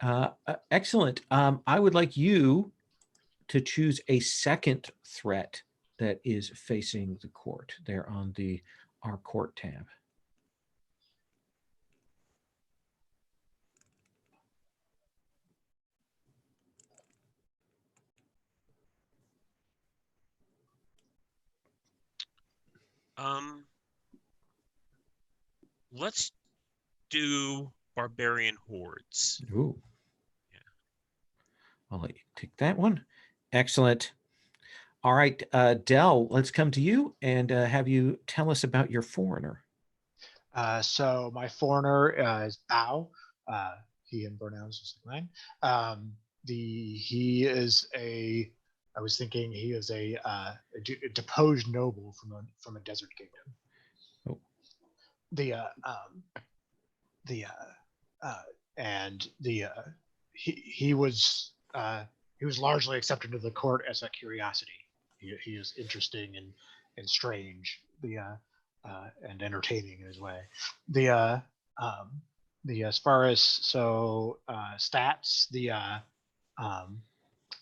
Yeah. Excellent. I would like you to choose a second threat that is facing the court there on our court tab. Let's do barbarian hordes. Ooh. Yeah. I'll let you take that one. Excellent. All right, Dell, let's come to you and have you tell us about your foreigner. So my foreigner is Bao. He and pronouns just like mine. I was thinking he is a deposed noble from a desert kingdom. Oh. He was largely accepted to the court as a curiosity. He is interesting and strange. And entertaining in his way. As far as stats,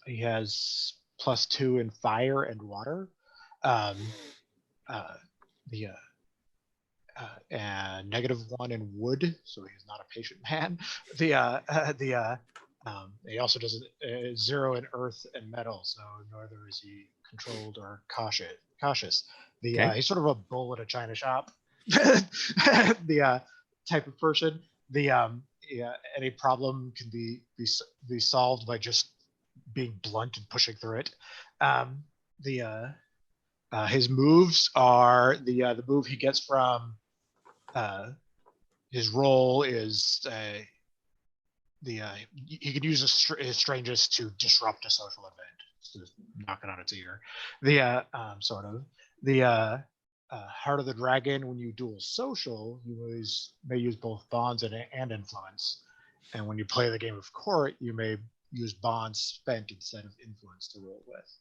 he has +2 in fire and water. And -1 in wood, so he's not a patient man. He also does 0 in earth and metal, so neither is he controlled or cautious. He's sort of a bull at a china shop. Type of person. Any problem can be solved by just being blunt and pushing through it. His moves are the move he gets from his role is he can use his strangeness to disrupt a social event, to knock it on its ear. Heart of the Dragon, when you duel social, you may use both bonds and influence. And when you play the game of court, you may use bonds spent instead of influence to roll with.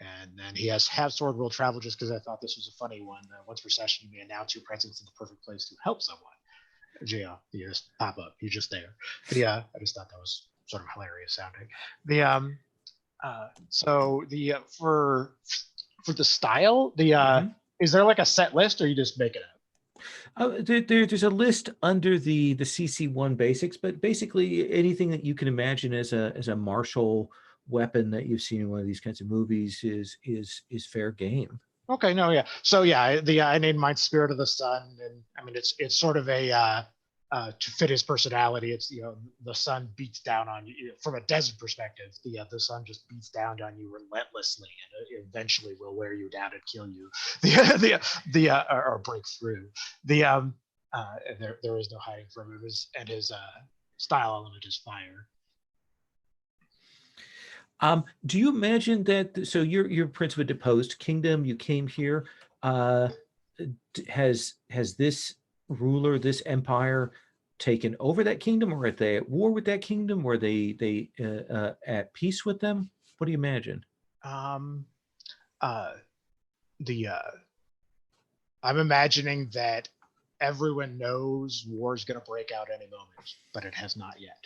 And then he has have sword will travel, just because I thought this was a funny one. Once per session, you may announce your presence in the perfect place to help someone. Yeah, you just pop up. You're just there. I just thought that was sort of hilarious sounding. For the style, is there like a set list, or you just make it up? There's a list under the CC1 basics, but basically anything that you can imagine as a martial weapon that you've seen in one of these kinds of movies is fair game. Okay, no, yeah. So yeah, I named mine Spirit of the Sun, and I mean it's sort of a to fit his personality. It's the sun beats down on you from a desert perspective. The sun just beats down on you relentlessly, and eventually will wear you down and kill you. Or break through. There is no hiding from him. His style element is fire. Do you imagine that? So you're prince of a deposed kingdom. You came here. Has this ruler, this empire, taken over that kingdom, or are they at war with that kingdom? Or are they at peace with them? What do you imagine? Um, uh, the I'm imagining that everyone knows war is going to break out any moment, but it has not yet.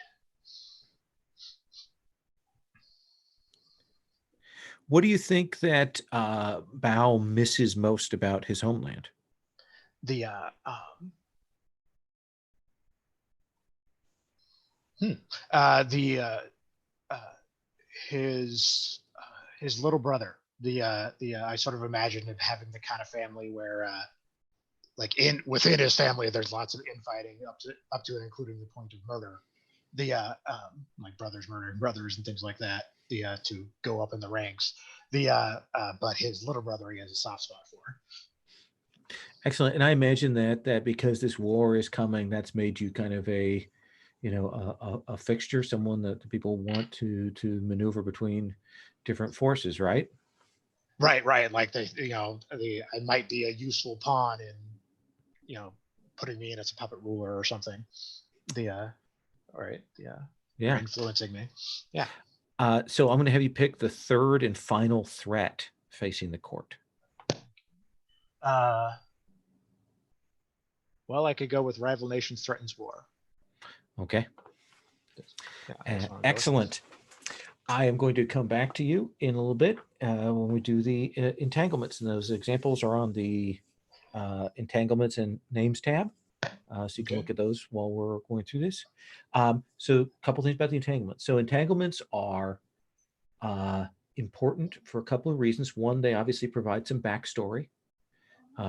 What do you think that Bao misses most about his homeland? The the his little brother. I sort of imagined him having the kind of family where like within his family there's lots of infighting up to and including the point of murder. Like brothers murdering brothers and things like that. To go up in the ranks. But his little brother he has a soft spot for. Excellent. And I imagine that because this war is coming, that's made you kind of a, a fixture, someone that the people want to maneuver between different forces, right? Right. Like I might be a useful pawn in, putting me in as a puppet ruler or something. Or influencing me. Yeah. So I'm going to have you pick the third and final threat facing the court. Well, I could go with rival nations threatens war. Okay. Yeah, excellent. I am going to come back to you in a little bit when we do the entanglements, and those examples are on the entanglements and names tab. So you can look at those while we're going through this. So a couple things about the entanglements. So entanglements are important for a couple of reasons. One, they obviously provide some backstory.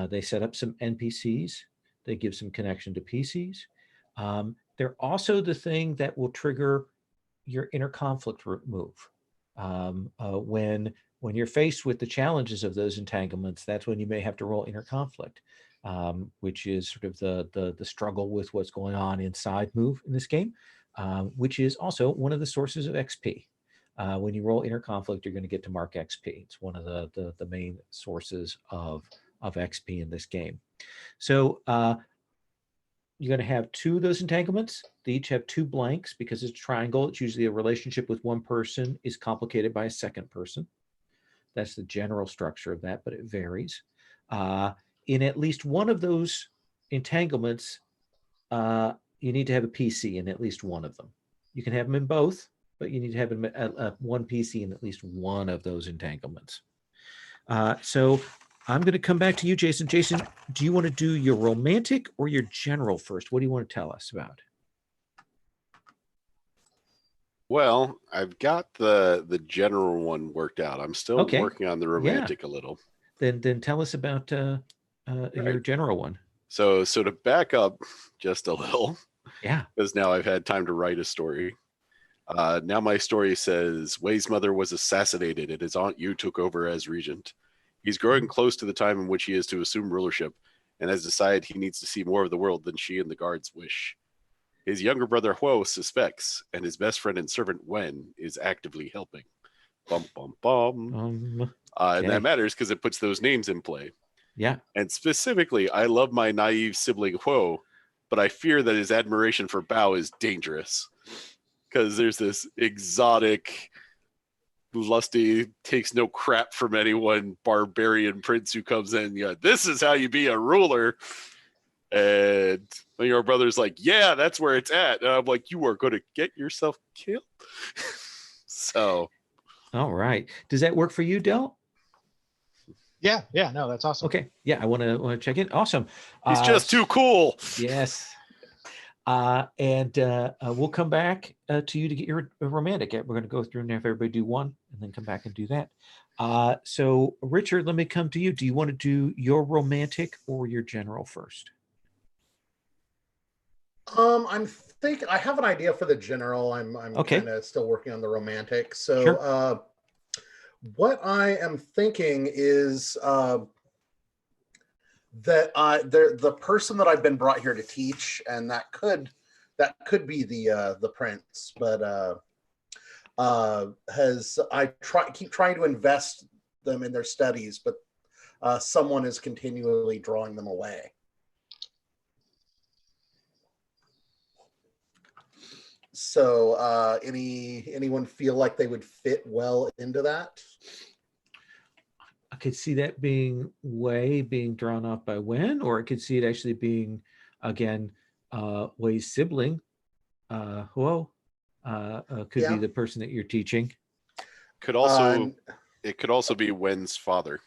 They set up some NPCs. They give some connection to PCs. They're also the thing that will trigger your inner conflict move. When you're faced with the challenges of those entanglements, that's when you may have to roll inner conflict, which is sort of the struggle with what's going on inside move in this game, which is also one of the sources of XP. When you roll inner conflict, you're going to get to mark XP. It's one of the main sources of XP in this game. So you're going to have two of those entanglements. They each have two blanks because it's a triangle. It's usually a relationship with one person is complicated by a second person. That's the general structure of that, but it varies. In at least one of those entanglements, you need to have a PC in at least one of them. You can have them in both, but you need to have one PC in at least one of those entanglements. So I'm going to come back to you, Jason. Jason, do you want to do your romantic or your general first? What do you want to tell us about? Well, I've got the general one worked out. I'm still working on the romantic a little. Then tell us about your general one. So to back up just a little, because now I've had time to write a story. Now my story says Wei's mother was assassinated and his aunt Yu took over as regent. He's growing close to the time in which he is to assume rulership and has decided he needs to see more of the world than she and the guards wish. His younger brother Huo suspects, and his best friend and servant Wen is actively helping. Bum, bum, bum. And that matters because it puts those names in play. Yeah. And specifically, I love my naive sibling Huo, but I fear that his admiration for Bao is dangerous. Because there's this exotic, lusty, takes no crap from anyone barbarian prince who comes in. Yeah, this is how you be a ruler. And your brother's like, yeah, that's where it's at. And I'm like, you are going to get yourself killed. So. All right. Does that work for you, Del? Yeah. No, that's awesome. Okay. Yeah, I want to check in. Awesome. He's just too cool. Yes. And we'll come back to you to get your romantic. We're going to go through and have everybody do one and then come back and do that. So Richard, let me come to you. Do you want to do your romantic or your general first? I'm thinking I have an idea for the general. I'm kind of still working on the romantic. So what I am thinking is that the person that I've been brought here to teach, and that could be the prince, but keep trying to invest them in their studies, but someone is continually drawing them away. So anyone feel like they would fit well into that? I could see that being Wei being drawn off by Wen, or I could see it actually being, again, Wei's sibling, Huo, could Yeah. be the person that you're teaching. Could also it could also be Wen's father.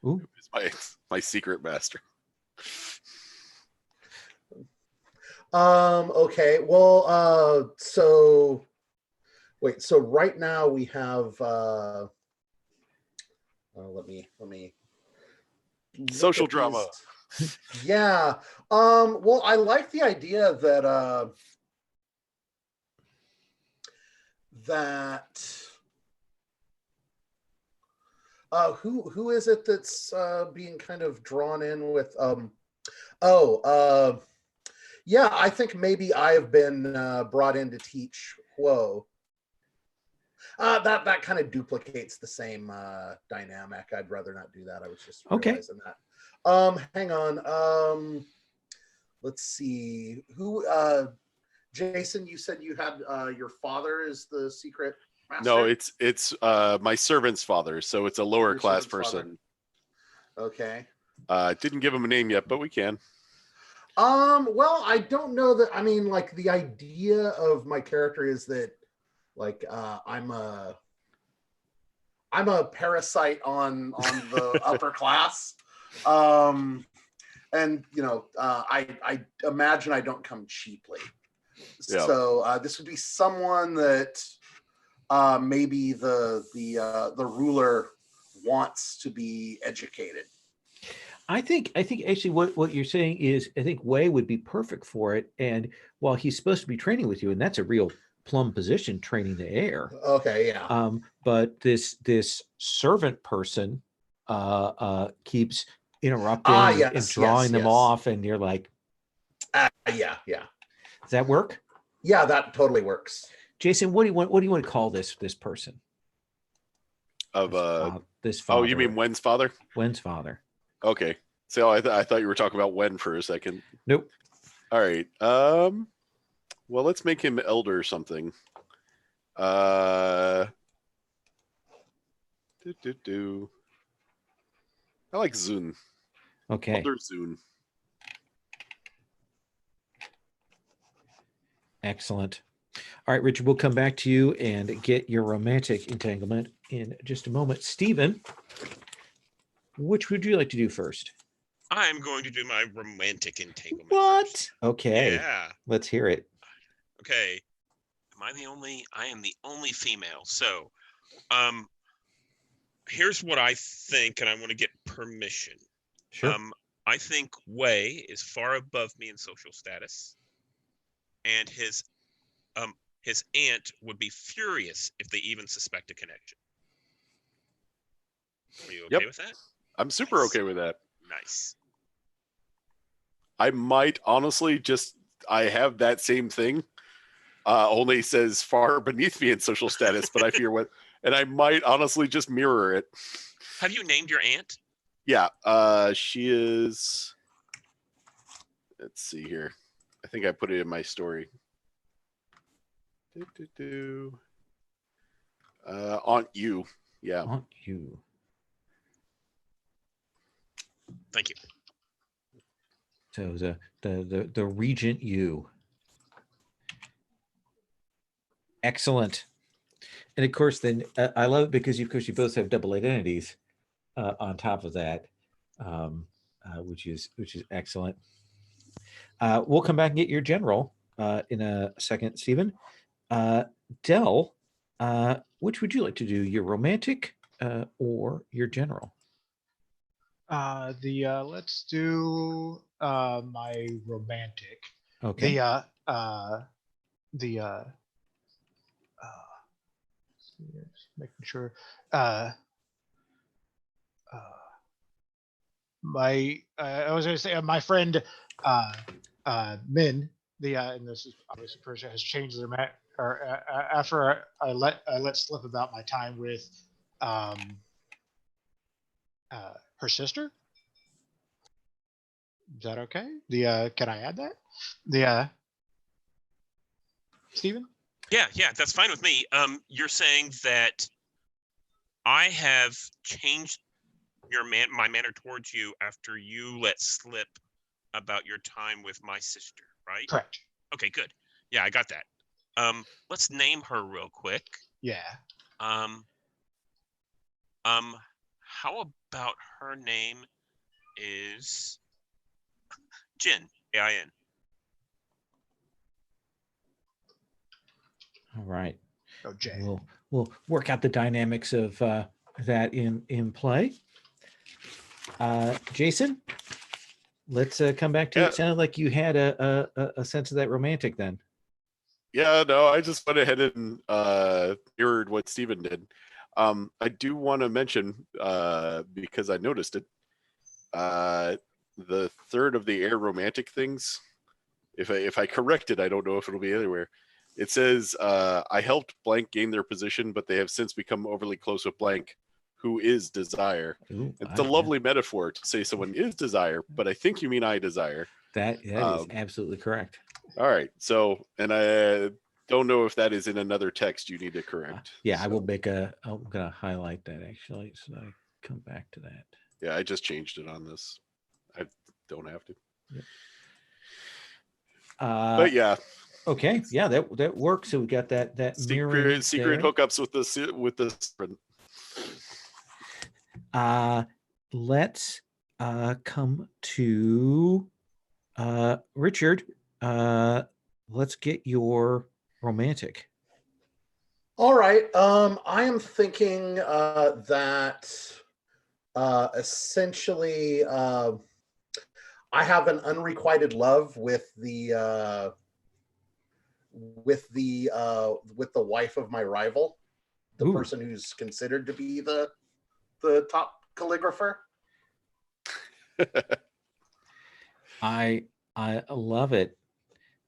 Ooh. Who is my secret master. Okay. Well, so wait. So right now we have. Let me. Social look at drama. these. Yeah. Well, I like the idea that who is it that's being kind of drawn in with yeah, I think maybe I have been brought in to teach Huo. That kind of duplicates the same dynamic. I'd rather not do that. I was just realizing that. Hang on. Let's see. Who? Jason, you said you had your father is the secret master? No, it's my servant's father, so it's a lower Your class servant's father. person. Okay. Didn't give him a name yet, but we can. Well, I don't know that. I mean, like the idea of my character is that, like, I'm a parasite on the upper class, and you know, I imagine I don't come cheaply. Yeah. So this would be someone that maybe the ruler wants to be educated. I think actually what you're saying is I think Wei would be perfect for it. And while he's supposed to be training with you, and that's a real plum position, training the heir. Okay, yeah. But this servant person keeps interrupting and drawing them off, and you're like, yeah. Does that work? Yeah, that totally works. Jason, what do you want to call this person? Of this father. Oh, you mean Wen's father? Wen's father. Okay. So I thought you were talking about Wen for a second. Nope. All right. Well, let's make him elder or something. I like Zun. Okay. Elder Zun. Excellent. All right, Richard, we'll come back to you and get your romantic entanglement in just a moment. Stephen, which would you like to do first? I'm going to do my romantic entanglement. What? First. Okay. Yeah. Let's hear it. Okay. I am the only female. So, here's what I think, and I want to get permission. Sure. I think Wei is far above me in social status, and his aunt would be furious if they even suspect a connection. Are you okay with that? I'm super okay with that. Nice. I might honestly I have that same thing. Only says far beneath me in social status, but I fear and I might honestly just mirror it. Have you named your aunt? Yeah, she is. Let's see here. I think I put it in my story. Aunt Yu. Yeah. Aunt Yu. Thank you. So the Regent Yu. Excellent. And of course, then I love it because of course you both have double identities on top of that, which is excellent. We'll come back and get your general in a second, Stephen. Del, which would you like to do, your romantic or your general? Let's do my romantic. Okay. Making sure I was going to say my friend Min, and this is obviously person has changed or after I let slip about my time with her sister. Is that okay? Can I add that? Stephen? Yeah, that's fine with me. You're saying that I have changed my manner towards you after you let slip about your time with my sister, right? Correct. Okay, good. Yeah, I got that. Let's name her real quick. Yeah. How about her name is Jin, A-I-N. All right. Oh, Jay. We'll work out the dynamics of that in play. Jason, let's come back to Yeah. it. Sounded like you had a sense of that romantic then. Yeah, no, I just went ahead and mirrored what Steven did. I do want to mention, because I noticed it, the third of the air romantic things, if I correct it, I don't know if it'll be anywhere. It says, I helped blank gain their position, but they have since become overly close with blank, who is desire. Ooh, It's a lovely metaphor to say someone is desire, but I think you mean I desire. That is absolutely correct. All right. So, and I don't know if that is in another text you need to correct. Yeah, so, I will I'm going to highlight that actually. So I come back to that. Yeah, I just changed it on this. I don't have to. Yep. But yeah. Okay. Yeah, that works. So we got that mirroring secret there. hookups with the Let's come to Richard. Let's get your romantic. All right. I am thinking that essentially I have an unrequited love with the wife of my rival, the person who's considered to be the top calligrapher. I love it.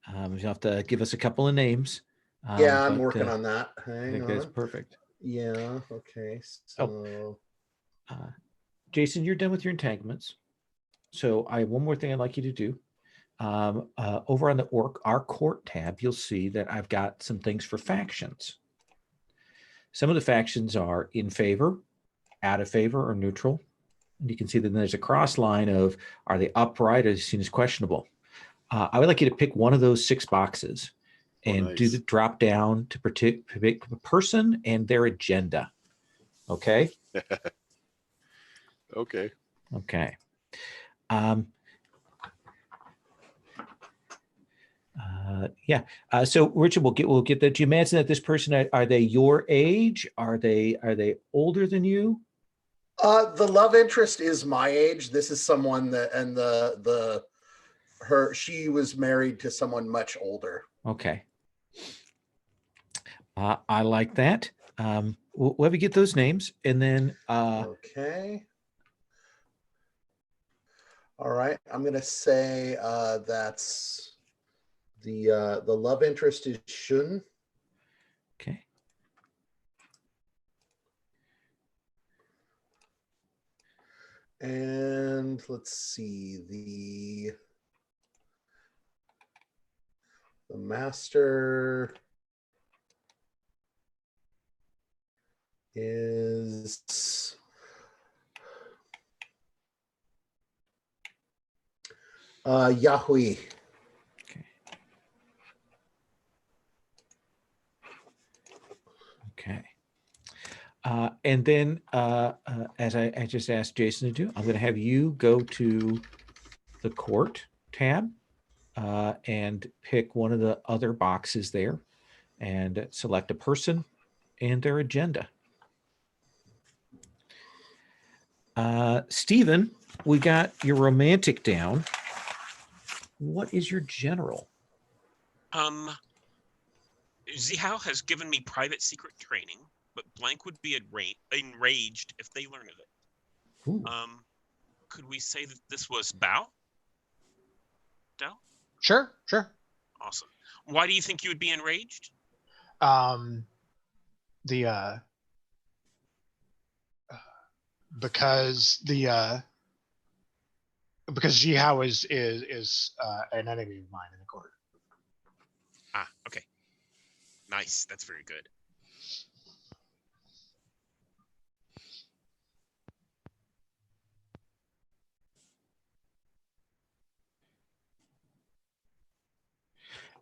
You have to give us a couple of names. Yeah, I'm working on that. Hang I think on. that's perfect. Yeah. Okay. So, Jason, you're done with your entanglements. So I have one more thing I'd like you to do. Over on our court tab, you'll see that I've got some things for factions. Some of the factions are in favor, out of favor, or neutral. And you can see that there's a cross line of, are they upright or seen as questionable? I would like you to pick one of those 6 boxes and do the drop down to pick a person and their agenda. Okay? Okay. Okay. Yeah. So Richard, we'll get that. Do you imagine that this person, are they your age? Are they older than you? The love interest is my age. This is someone that, and she was married to someone much older. Okay. I like that. We'll have you get those names, and then okay. All right. I'm gonna say that's the love interest is Shun. Okay. And let's see, the master is Yahweh. Okay. Okay. And then, as I just asked Jason to do, I'm going to have you go to the court tab and pick one of the other boxes there and select a person and their agenda. Stephen, we got your romantic down. What is your general? Zihao has given me private secret training, but blank would be enraged if they learn of it. Ooh. Could we say that this was Bao? Dao? Sure. Awesome. Why do you think you would be enraged? The because Jihao is an enemy of mine in the court. Ah, okay. Nice. That's very good.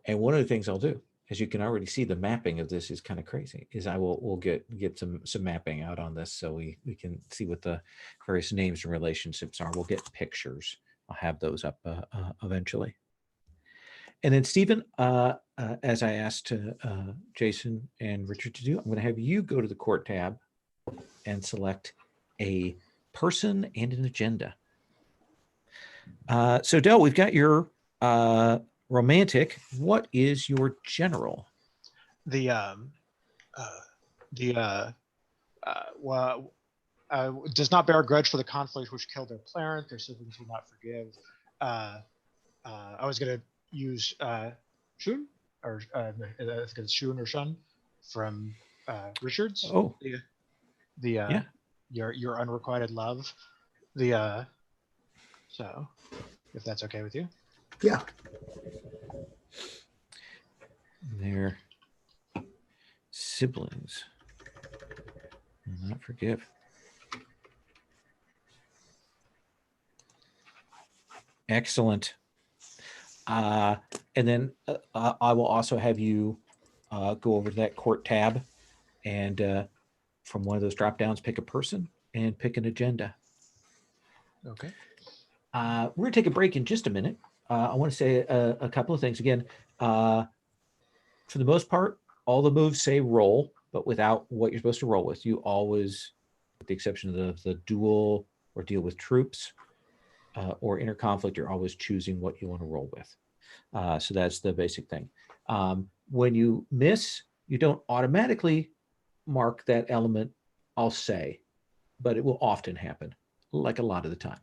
And one of the things I'll do, as you can already see, the mapping of this is kind of crazy, is we'll get some mapping out on this so we can see what the various names and relationships are. We'll get pictures. I'll have those up eventually. And then Stephen, as I asked Jason and Richard to do, I'm going to have you go to the court tab and select a person and an agenda. So Del, we've got your romantic. What is your general? Does not bear a grudge for the conflict which killed their parent. Their siblings will not forgive. I was gonna use Shun or I think it's Shun or Shun from Richards. Oh, yeah. Your unrequited love. So if that's okay with you. Yeah. Their siblings will not forgive. Excellent. And then I will also have you go over to that court tab and from one of those drop downs, pick a person and pick an agenda. Okay. We're going to take a break in just a minute. I want to say a couple of things. Again, for the most part, all the moves say roll, but without what you're supposed to roll with. You always, with the exception of the duel or deal with troops or inner conflict, you're always choosing what you want to roll with. So that's the basic thing. When you miss, you don't automatically mark that element, I'll say, but it will often happen, like a lot of the time.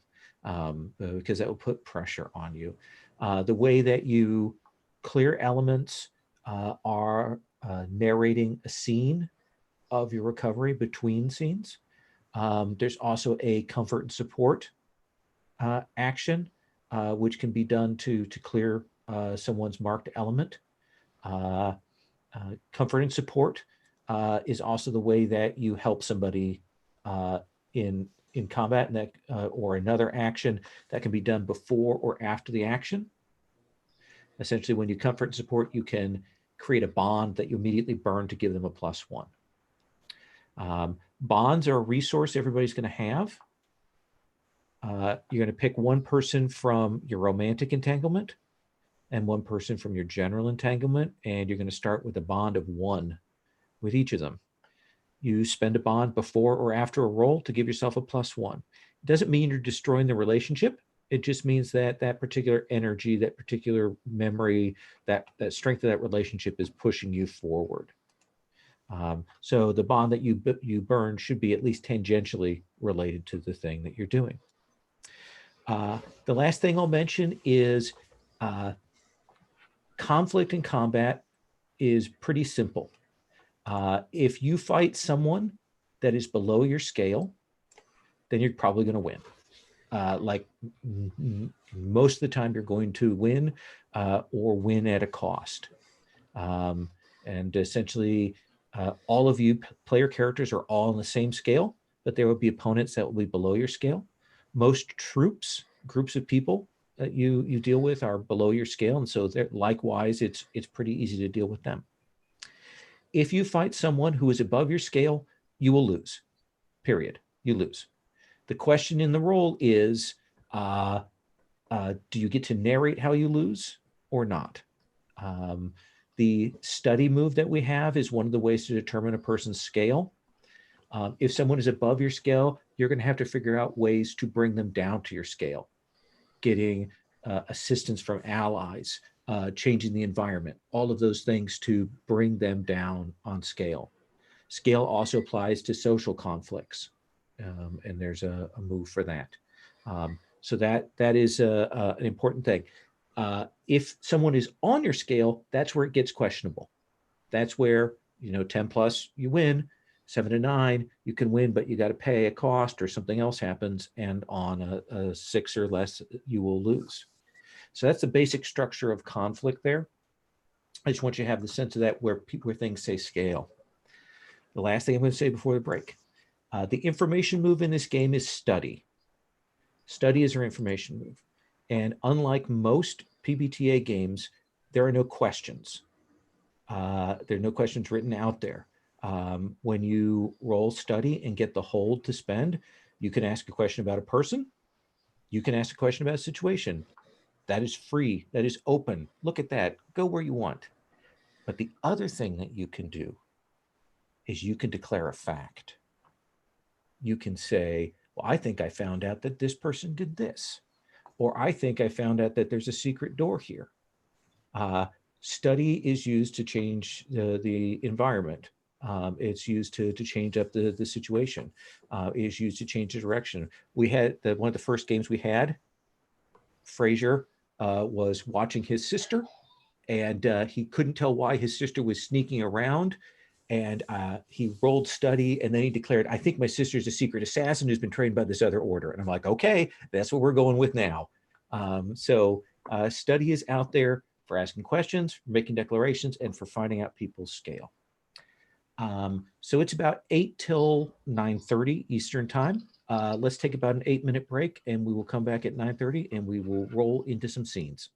Because that will put pressure on you. The way that you clear elements are narrating a scene of your recovery between scenes. There's also a comfort and support action, which can be done to clear someone's marked element. Comfort and support is also the way that you help somebody in combat, and that or another action that can be done before or after the action. Essentially, when you comfort and support, you can create a bond that you immediately burn to give them a +1. Bonds are a resource everybody's going to have. You're going to pick one person from your romantic entanglement and one person from your general entanglement, and you're going to start with a bond of 1 with each of them. You spend a bond before or after a roll to give yourself a +1. It doesn't mean you're destroying the relationship. It just means that that particular energy, that particular memory, that strength of that relationship is pushing you forward. So the bond that you burn should be at least tangentially related to the thing that you're doing. The last thing I'll mention is conflict and combat is pretty simple. If you fight someone that is below your scale, then you're probably going to win. Like most of the time, you're going to win or win at a cost. And essentially, all of you player characters are all on the same scale, but there will be opponents that will be below your scale. Most troops, groups of people that you deal with are below your scale, and so likewise, it's pretty easy to deal with them. If you fight someone who is above your scale, you will lose, period. You lose. The question in the roll is, do you get to narrate how you lose or not? The study move that we have is one of the ways to determine a person's scale. If someone is above your scale, you're going to have to figure out ways to bring them down to your scale, getting assistance from allies, changing the environment, all of those things to bring them down on scale. Scale also applies to social conflicts, and there's a move for that. So that is an important thing. If someone is on your scale, that's where it gets questionable. That's where 10 plus, you win. 7 to 9, you can win, but you got to pay a cost or something else happens. And on a 6 or less, you will lose. So that's the basic structure of conflict there. I just want you to have the sense of that where things say scale. The last thing I'm going to say before the break. The information move in this game is study. Study is our information move. And unlike most PbtA games, there are no questions. There are no questions written out there. When you roll study and get the hold to spend, you can ask a question about a person. You can ask a question about a situation. That is free. That is open. Look at that. Go where you want. But the other thing that you can do is you can declare a fact. You can say, well, I think I found out that this person did this. Or I think I found out that there's a secret door here. Study is used to change the environment. It's used to change up the situation. It's used to change the direction. We had one of the first games we had, Frazier was watching his sister, and he couldn't tell why his sister was sneaking around. And he rolled study, and then he declared, I think my sister's a secret assassin who's been trained by this other order. And I'm like, okay, that's what we're going with now. So study is out there for asking questions, for making declarations, and for finding out people's scale. So it's about 8 till 9:30 Eastern time. Let's take about an 8-minute break, and we will come back at 9:30, and we will roll into some scenes.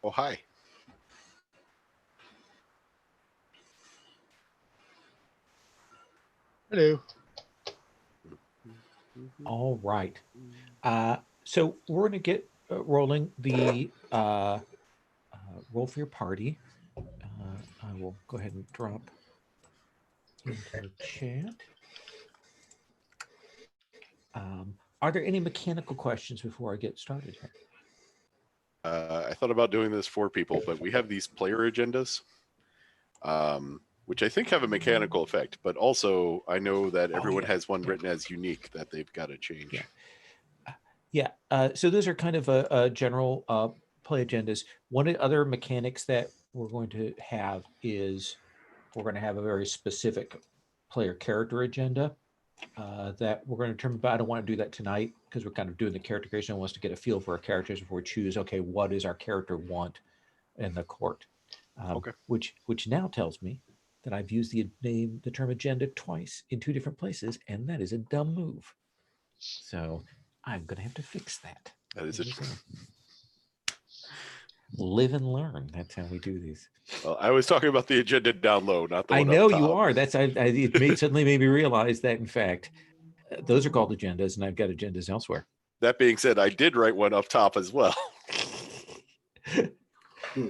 Oh, hi. Hello. All right. So we're going to get rolling the roll for your party. I will go ahead and drop into the chat. Are there any mechanical questions before I get started here? I thought about doing this for people, but we have these player agendas, which I think have a mechanical effect, but also I know that everyone has one written as unique that they've got to change. Yeah. So those are kind of a general play agendas. One of the other mechanics that we're going to have is we're going to have a very specific player character agenda that we're going to determine, but I don't want to do that tonight because we're kind of doing the character creation. I want us to get a feel for our characters before we choose, okay, what does our character want in the court? Which now tells me that I've used the term agenda twice in 2 different places, and that is a dumb move. So I'm going to have to fix that. That is it. Live and learn. That's how we do these. Well, I was talking about the agenda down low, not the one I know up top. you are. That's it suddenly made me realize that, in fact, those are called agendas, and I've got agendas elsewhere. That being said, I did write one up top as well.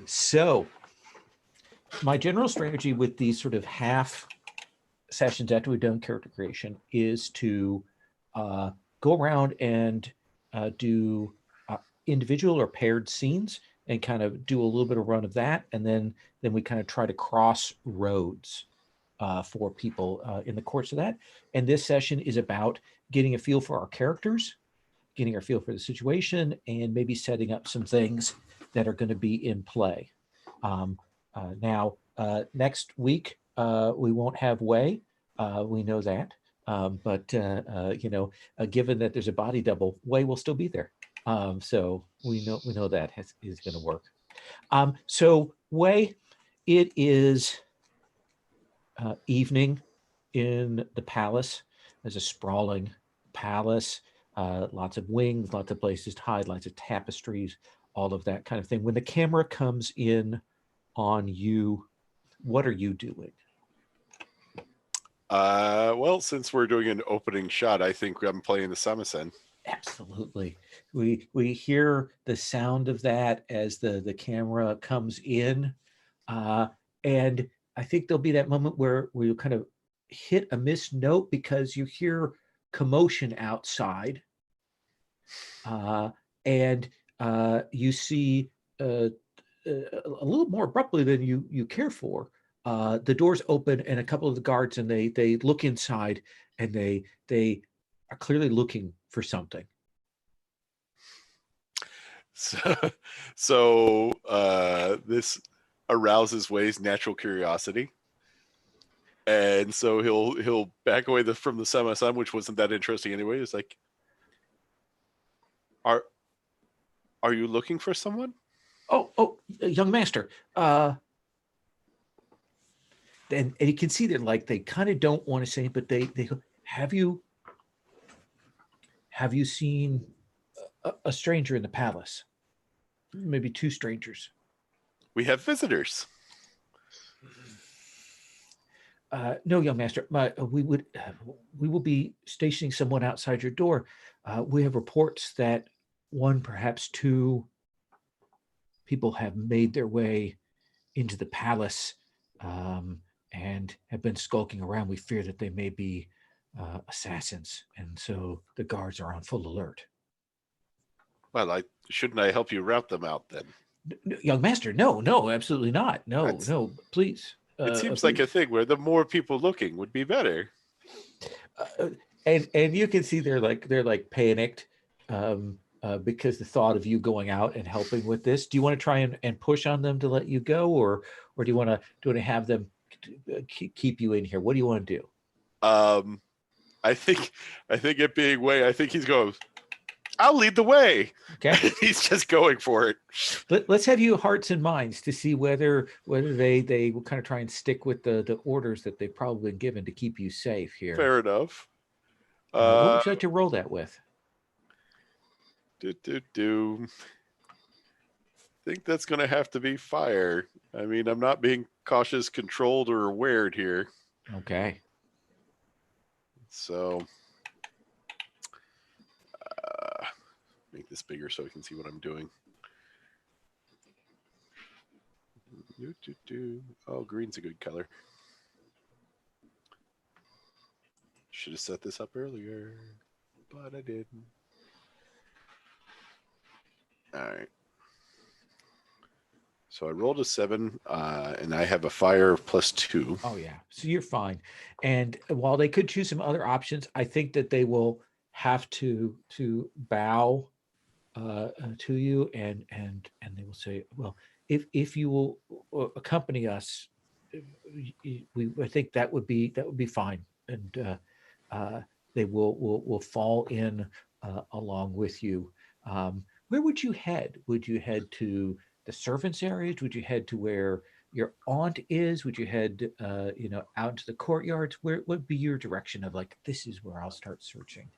So my general strategy with these sort of half sessions after we've done character creation is to go around and do individual or paired scenes and kind of do a little bit of run of that. And then we kind of try to cross roads for people in the course of that. And this session is about getting a feel for our characters, getting a feel for the situation, and maybe setting up some things that are going to be in play. Now, next week, we won't have Wei. We know that. But given that there's a body double, Wei will still be there. So we know that is going to work. So Wei, it is evening in the palace. There's a sprawling palace, lots of wings, lots of places to hide, lots of tapestries, all of that kind of thing. When the camera comes in on you, what are you doing? Well, since we're doing an opening shot, I think I'm playing the samisen. Absolutely. We hear the sound of that as the camera comes in. And I think there'll be that moment where you kind of hit a missed note because you hear commotion outside. And you see a little more abruptly than you care for. The doors open and a couple of the guards, and they look inside, and they are clearly looking for something. So this arouses Wei's natural curiosity, and so he'll back away from the samisen, which wasn't that interesting anyway. It's like, are you looking for someone? Oh, young master. And you can see they're like, they kind of don't want to say it, but they have you seen a stranger in the palace? Maybe 2 strangers. We have visitors. No, young master. We will be stationing someone outside your door. We have reports that 1, perhaps 2 people have made their way into the palace and have been skulking around. We fear that they may be assassins, and so the guards are on full alert. Well, shouldn't I help you route them out then? Young master, no, absolutely not. No, please. It seems like a thing where the more people looking would be better. And you can see they're like panicked because the thought of you going out and helping with this. Do you want to try and push on them to let you go, or do you want to have them keep you in here? What do you want to do? I think it being Wei, I think he's going, I'll lead the way. Okay. He's just going for it. Let's have you hearts and minds to see whether they will kind of try and stick with the orders that they've probably been given to keep you safe here. Fair enough. What would you like to roll that with? think that's going to have to be fire. I mean, I'm not being cautious, controlled, or aware here. Okay. So make this bigger so I can see what I'm doing. Oh, green's a good color. Should have set this up earlier, but I didn't. All right. So I rolled a 7, and I have a fire of +2. Oh yeah, so you're fine. And while they could choose some other options, I think that they will have to bow to you, and they will say, well, if you will accompany us, I think that would be fine, and they will fall in along with you. Where would you head? Would you head to the servants' areas? Would you head to where your aunt is? Would you head out into the courtyards? Where would be your direction of like, this is where I'll start searching?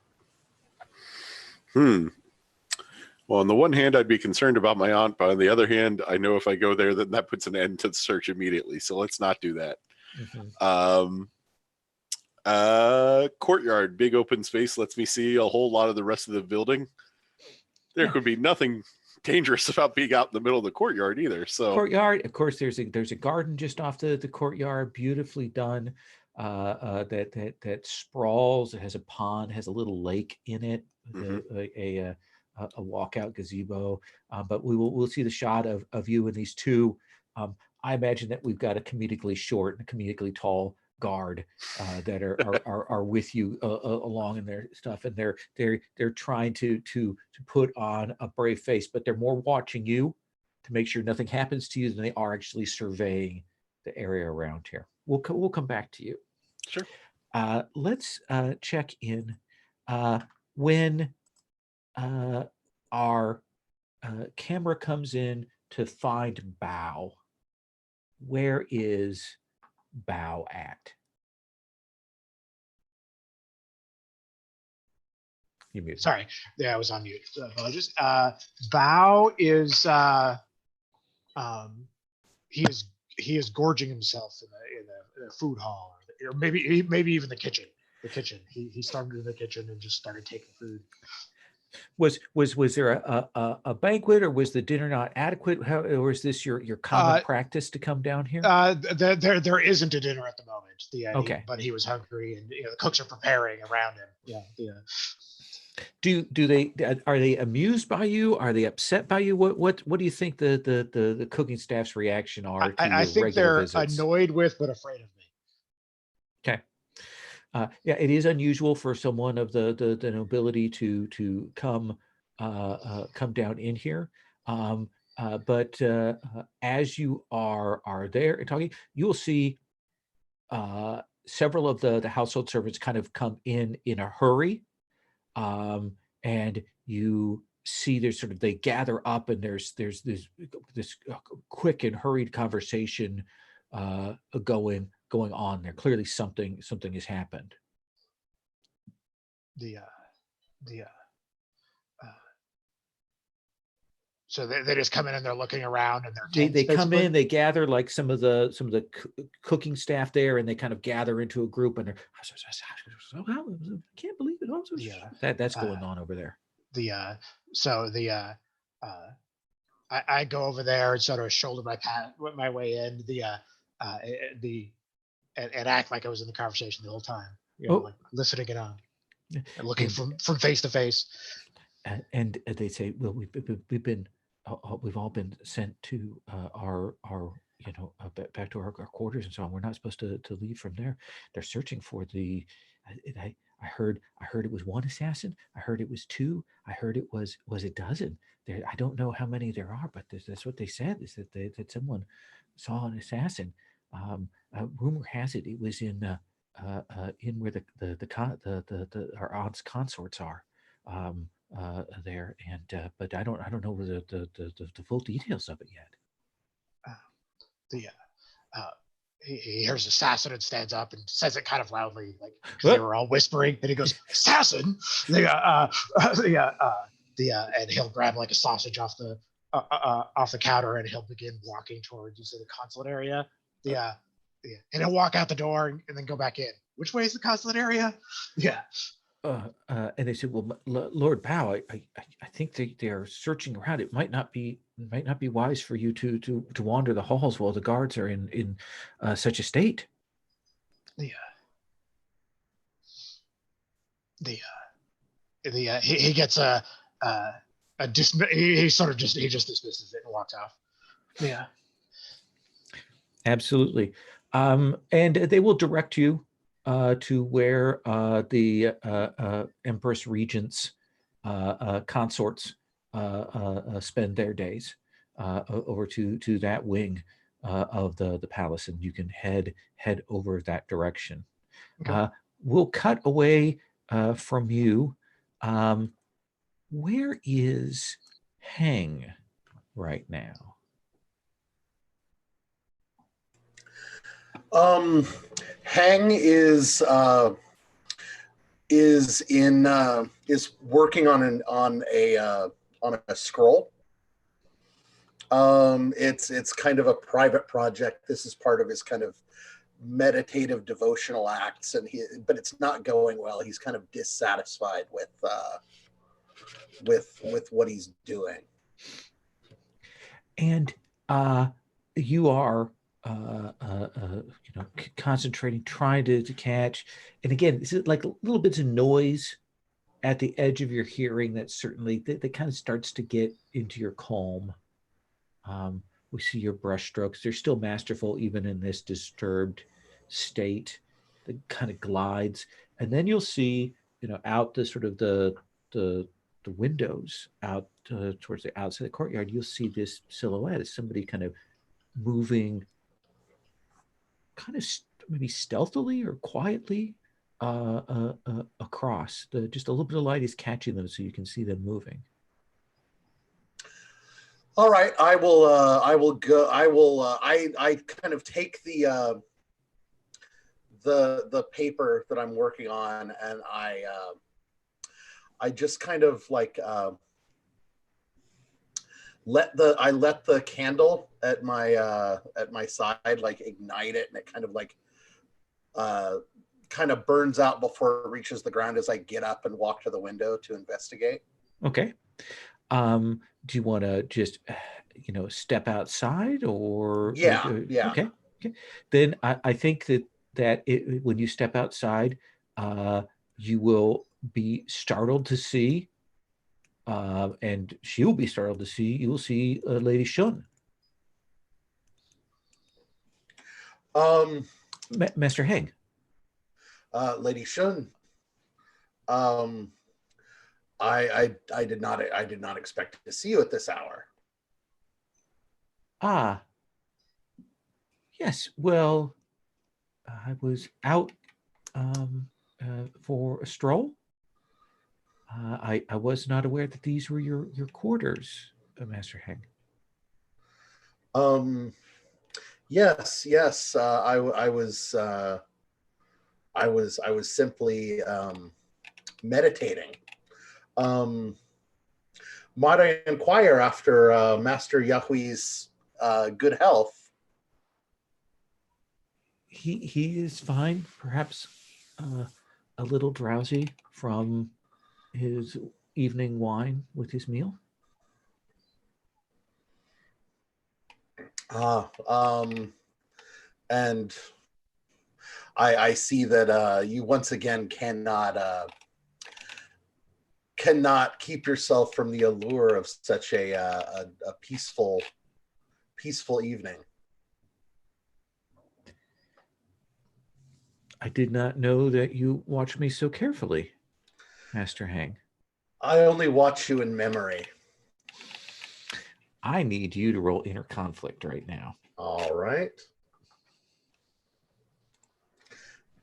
Well, on the one hand, I'd be concerned about my aunt, but on the other hand, I know if I go there, then that puts an end to the search immediately. So let's not do that. Courtyard, big open space, lets me see a whole lot of the rest of the building. There could be nothing dangerous about being out in the middle of the courtyard either. So courtyard, of course, there's a garden just off the courtyard, beautifully done. That sprawls. It has a pond, has a little lake in it, a walkout gazebo. But we'll see the shot of you and these two. I imagine that we've got a comedically short and a comedically tall guard that are with you along in their stuff, and they're trying to put on a brave face, but they're more watching you to make sure nothing happens to you than they are actually surveying the area around here. We'll come back to you. Sure. Let's check in when our camera comes in to find Bao. Where is Bao at? You muted. Sorry, yeah, I was on mute. Apologies. Bao is he is gorging himself in a food hall, or maybe even the kitchen. The kitchen. He stormed into the kitchen and just started taking food. Was there a banquet, or was the dinner not adequate? Or is this your common practice to come down here? There isn't a dinner at the moment. Okay. But he was hungry, and the cooks are preparing around him. Yeah. Are they amused by you? Are they upset by you? What do you think the cooking staff's reaction are to I your think regular they're visits? annoyed with but afraid of me. Okay. Yeah, it is unusual for someone of the nobility to come down in here. But as you are there and talking, you will see several of the household servants kind of come in a hurry. And you see they gather up, and there's this quick and hurried conversation going on there. Clearly something has happened. So they just come in and they're looking around, and they come in, they gather, like some of the cooking staff there, and they kind of gather into a group, and they're, I can't believe it. That's going on over there. I go over there and sort of shoulder my way in and act like I was in the conversation the whole time, like listening it on and looking from face to face. And they say, well, we've all been sent to our back to our quarters and so on. We're not supposed to leave from there. They're searching for the. I heard it was one assassin. I heard it was two. I heard it was a dozen. I don't know how many there are, but that's what they said, is that someone saw an assassin. Rumor has it was in where our aunt's consorts are. There, and but I don't know the full details of it yet. He hears assassin and stands up and says it kind of loudly, like, because they were all whispering, and he goes, assassin. And he'll grab like a sausage off off the counter, and he'll begin walking towards, you say, the consulate area. Yeah, and he'll walk out the door and then go back in. Which way is the consulate area? Yeah. And they said, "Well, Lord Bao, I think they are searching around. It might not be wise for you to wander the halls while the guards are in such a state." He gets he sort of just dismisses it and walks off. Yeah. Absolutely. And they will direct you to where the Empress Regent's consorts spend their days, over to that wing of the palace, and you can head over that direction. Okay. We'll cut away from you. Where is Hang right now? Hang is working on a scroll. It's kind of a private project. This is part of his kind of meditative devotional acts, but it's not going well. He's kind of dissatisfied with what he's doing. And you are concentrating, trying to catch. And again, this is like little bits of noise at the edge of your hearing that certainly that kind of starts to get into your calm. We see your brushstrokes. They're still masterful even in this disturbed state. That kind of glides. And then you'll see, out the sort of the windows out towards the outside of the courtyard, you'll see this silhouette as somebody kind of moving kind of maybe stealthily or quietly across. Just a little bit of light is catching them so you can see them moving. All right, I will go. I kind of take the paper that I'm working on, and I just kind of like let the candle at my side like ignite it, and it kind of burns out before it reaches the ground as I get up and walk to the window to investigate. Okay. Do you want to just step outside, or Yeah. Okay. Then I think that when you step outside, you will be startled to see, and she will be startled to see, you will see Lady Shun. Master Heng. Lady Shun. I did not expect to see you at this hour. Ah, yes. Well, I was out for a stroll. I was not aware that these were your quarters, Master Heng. Yes. I was simply meditating. Might I inquire after Master Yahui's good health? He is fine. Perhaps a little drowsy from his evening wine with his meal. And I see that you once again cannot keep yourself from the allure of such a peaceful evening. I did not know that you watched me so carefully, Master Heng. I only watch you in memory. I need you to roll inner conflict right now. All right.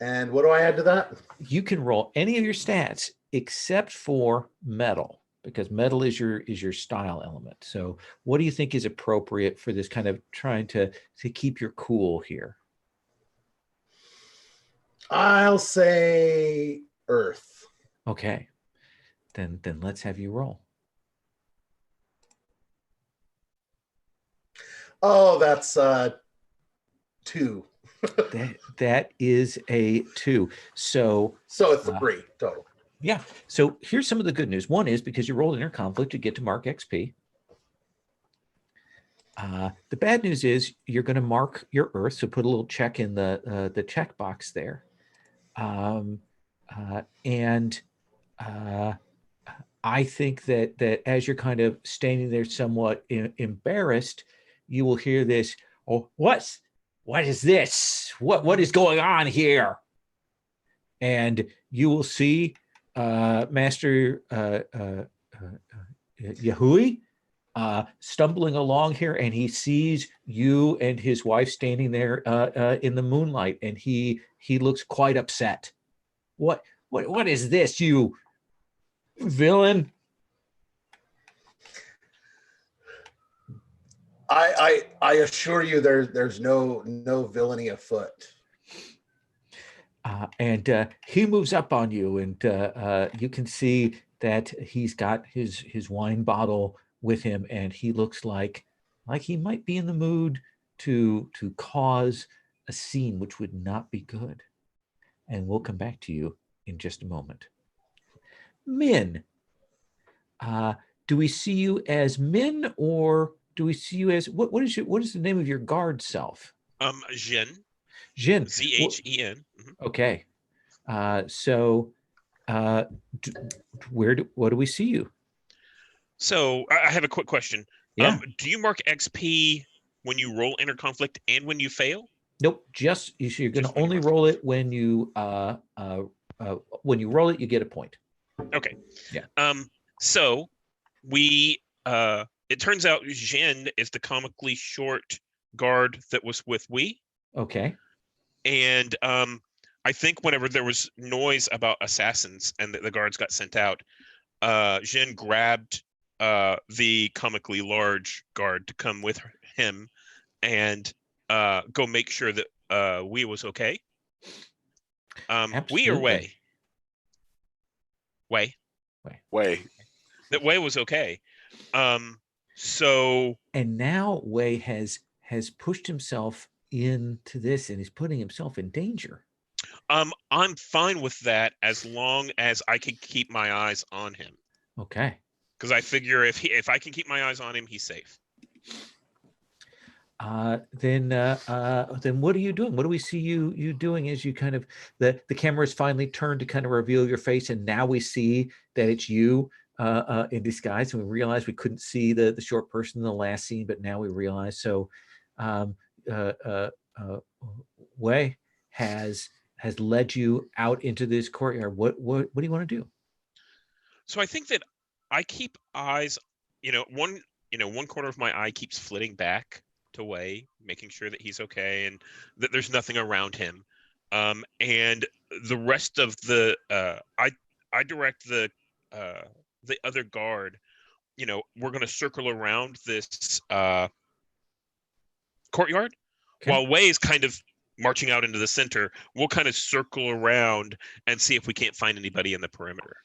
And what do I add to that? You can roll any of your stats except for metal, because metal is your style element. So what do you think is appropriate for this kind of trying to keep your cool here? I'll say Earth. Okay. Then let's have you roll. Oh, that's 2. That is a 2. So So it's 3 total. yeah. So here's some of the good news. One is because you rolled inner conflict, you get to mark XP. The bad news is you're going to mark your Earth, so put a little check in the check box there. And I think that as you're kind of standing there somewhat embarrassed, you will hear this. Oh, what is this? What is going on here? And you will see Master Yahui stumbling along here, and he sees you and his wife standing there in the moonlight, and he looks quite upset. What is this, you villain? I assure you, there's no villainy afoot. And he moves up on you, and you can see that he's got his wine bottle with him, and he looks like he might be in the mood to cause a scene, which would not be good. And we'll come back to you in just a moment. Min, do we see you as Min, or do we see you as what is the name of your guard self? Jin. Jin. Zhen. Okay. So what do we see you? So I have a quick question. Yeah. Do you mark XP when you roll inner conflict and when you fail? Nope. Just you're going Just to when you only mark roll it when you roll it, you get a point. Okay. Yeah. So we it turns out Jin is the comically short guard that was with we. Okay. And I think whenever there was noise about assassins and the guards got sent out, Jin grabbed the comically large guard to come with him and go make sure that we was okay. We or Wei? Wei. That Wei was okay. So and now Wei has pushed himself into this, and he's putting himself in danger. I'm fine with that as long as I can keep my eyes on him. Okay. Because I figure if I can keep my eyes on him, he's safe. Then what are you doing? What do we see you doing as you kind of the camera is finally turned to kind of reveal your face, and now we see that it's you in disguise, and we realize we couldn't see the short person in the last scene, but now we realize. So Wei has led you out into this courtyard. What do you want to do? So I think that I keep eyes, one corner of my eye keeps flitting back to Wei, making sure that he's okay and that there's nothing around him. And the rest of the I direct the other guard, we're going to circle around this courtyard. Okay. While Wei is kind of marching out into the center, we'll kind of circle around and see if we can't find anybody in the perimeter.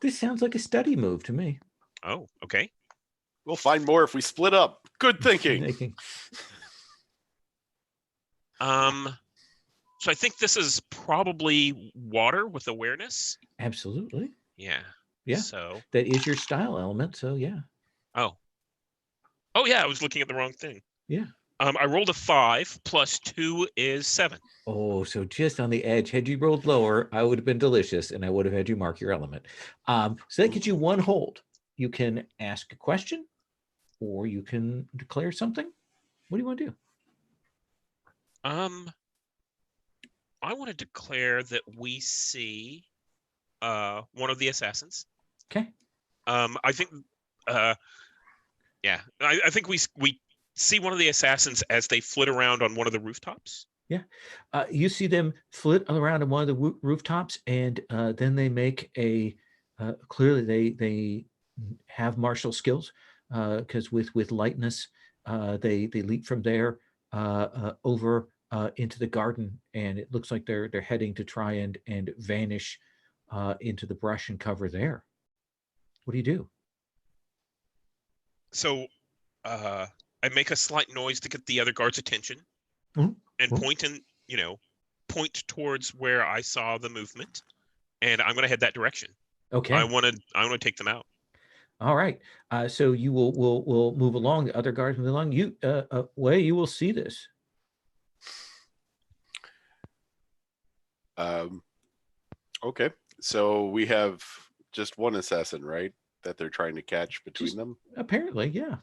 This sounds like a study move to me. Oh, okay. We'll find more if we split up. Good thinking. So I think this is probably water with awareness. Absolutely. Yeah. Yeah. So that is your style element. So yeah. Oh yeah, I was looking at the wrong thing. Yeah. I rolled a 5 plus 2 is 7. Oh, so just on the edge. Had you rolled lower, I would have been delicious, and I would have had you mark your element. So that gets you 1 hold. You can ask a question, or you can declare something. What do you want to do? I want to declare that we see one of the assassins. Okay. I think yeah, I think we see one of the assassins as they flit around on one of the rooftops. Yeah. You see them flit around on one of the rooftops, and then they make a clearly they have martial skills, because with lightness they leap from there over into the garden, and it looks like they're heading to try and vanish into the brush and cover there. What do you do? So I make a slight noise to get the other guard's attention, Mhm. and Mhm. point towards where I saw the movement, and I'm gonna head that direction. Okay. I want to take them out. All right. So you will move along. The other guards move along. You, Wei, you will see this. Okay, so we have just one assassin, right? That they're trying to catch between Just- them. Apparently, yeah.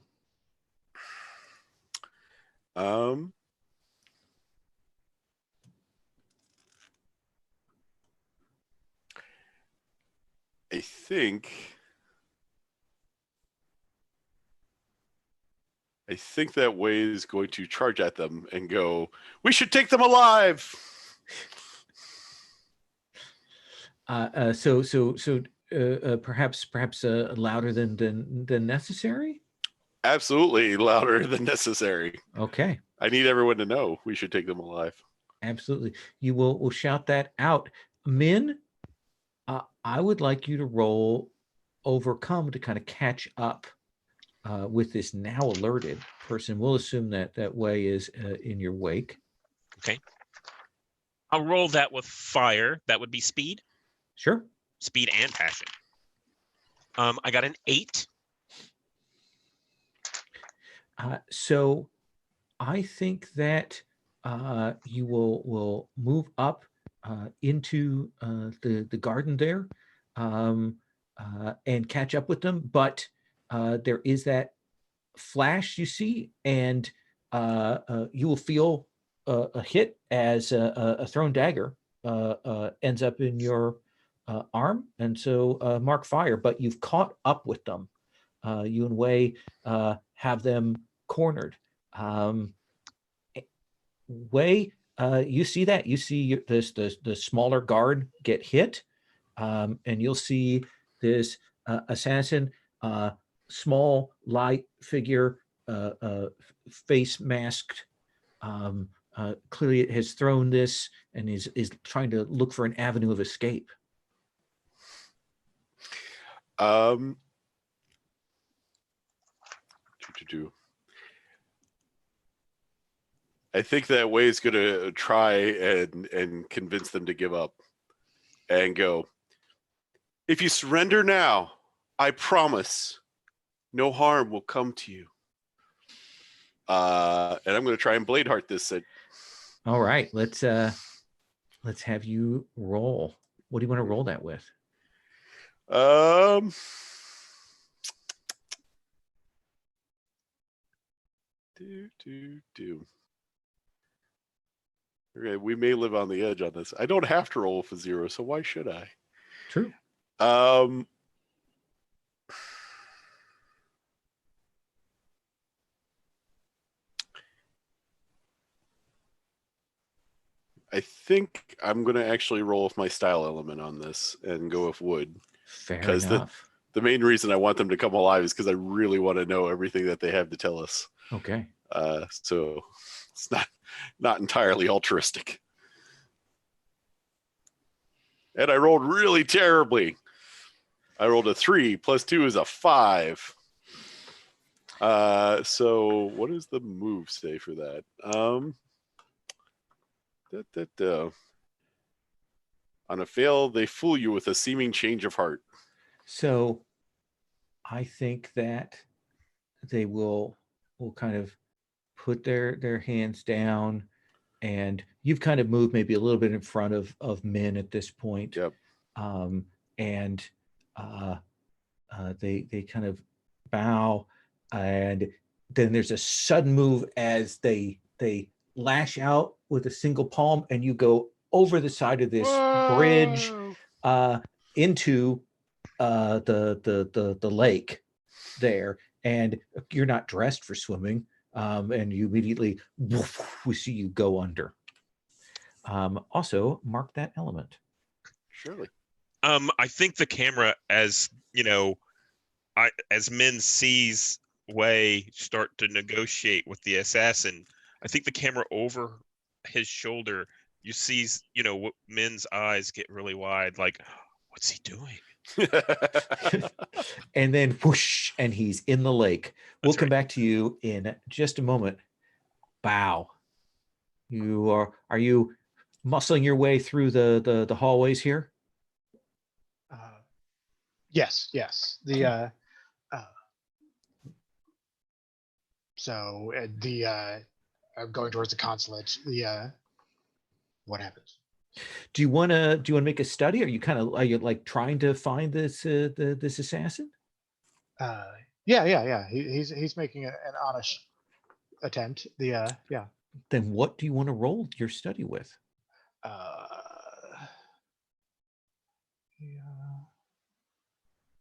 I think that Wei is going to charge at them and go, "We should take them alive." Perhaps louder than necessary. Absolutely louder than necessary. Okay. I need everyone to know we should take them alive. Absolutely. You will shout that out. Min, I would like you to roll overcome to kind of catch up with this now alerted person. We'll assume that Wei is in your wake. Okay. I'll roll that with fire. That would be speed. Sure. Speed and passion. I got an 8. So I think that you will move up into the garden there and catch up with them. But there is that flash you see, and you will feel a hit as a thrown dagger ends up in your arm, and so mark fire. But you've caught up with them. You and Wei have them cornered. Wei, you see that? You see the smaller guard get hit, and you'll see this assassin, small, light figure, face masked. Clearly, it has thrown this and is trying to look for an avenue of escape. I think that Wei is going to try and convince them to give up and go, "If you surrender now, I promise no harm will come to you." And I'm going to try and blade heart this. All right, let's have you roll. What do you want to roll that with? Okay, we may live on the edge on this. I don't have to roll with a 0, so why should I? True. I think I'm going to actually roll with my style element on this and go with wood. Fair Because enough. the main reason I want them to come alive is because I really want to know everything that they have to tell us. Okay. So it's not entirely altruistic. And I rolled really terribly. I rolled a 3 plus 2 is a 5. So what does the move say for that? On a fail, they fool you with a seeming change of heart. So I think that they will kind of put their hands down, and you've kind of moved maybe a little bit in front of Min at this point. Yep. And they kind of bow, and then there's a sudden move as they lash out with a single palm, and you go over the side of this bridge into the lake there, and you're not dressed for swimming, and you immediately we see you go under. Also mark that element. Surely. I think the camera, as as Min sees Wei start to negotiate with the assassin, I think the camera over his shoulder, you see, Min's eyes get really wide, like, what's he doing? and then whoosh, and he's in the lake. We'll That's come right. back to you in just a moment. Bow. Are you muscling your way through the hallways here? Yes, yes. So I'm going towards the consulate. What happens? Do you want to make a study? Are you like trying to find this this assassin? Yeah. He's making an honest attempt. Yeah. Then what do you want to roll your study with? Yeah.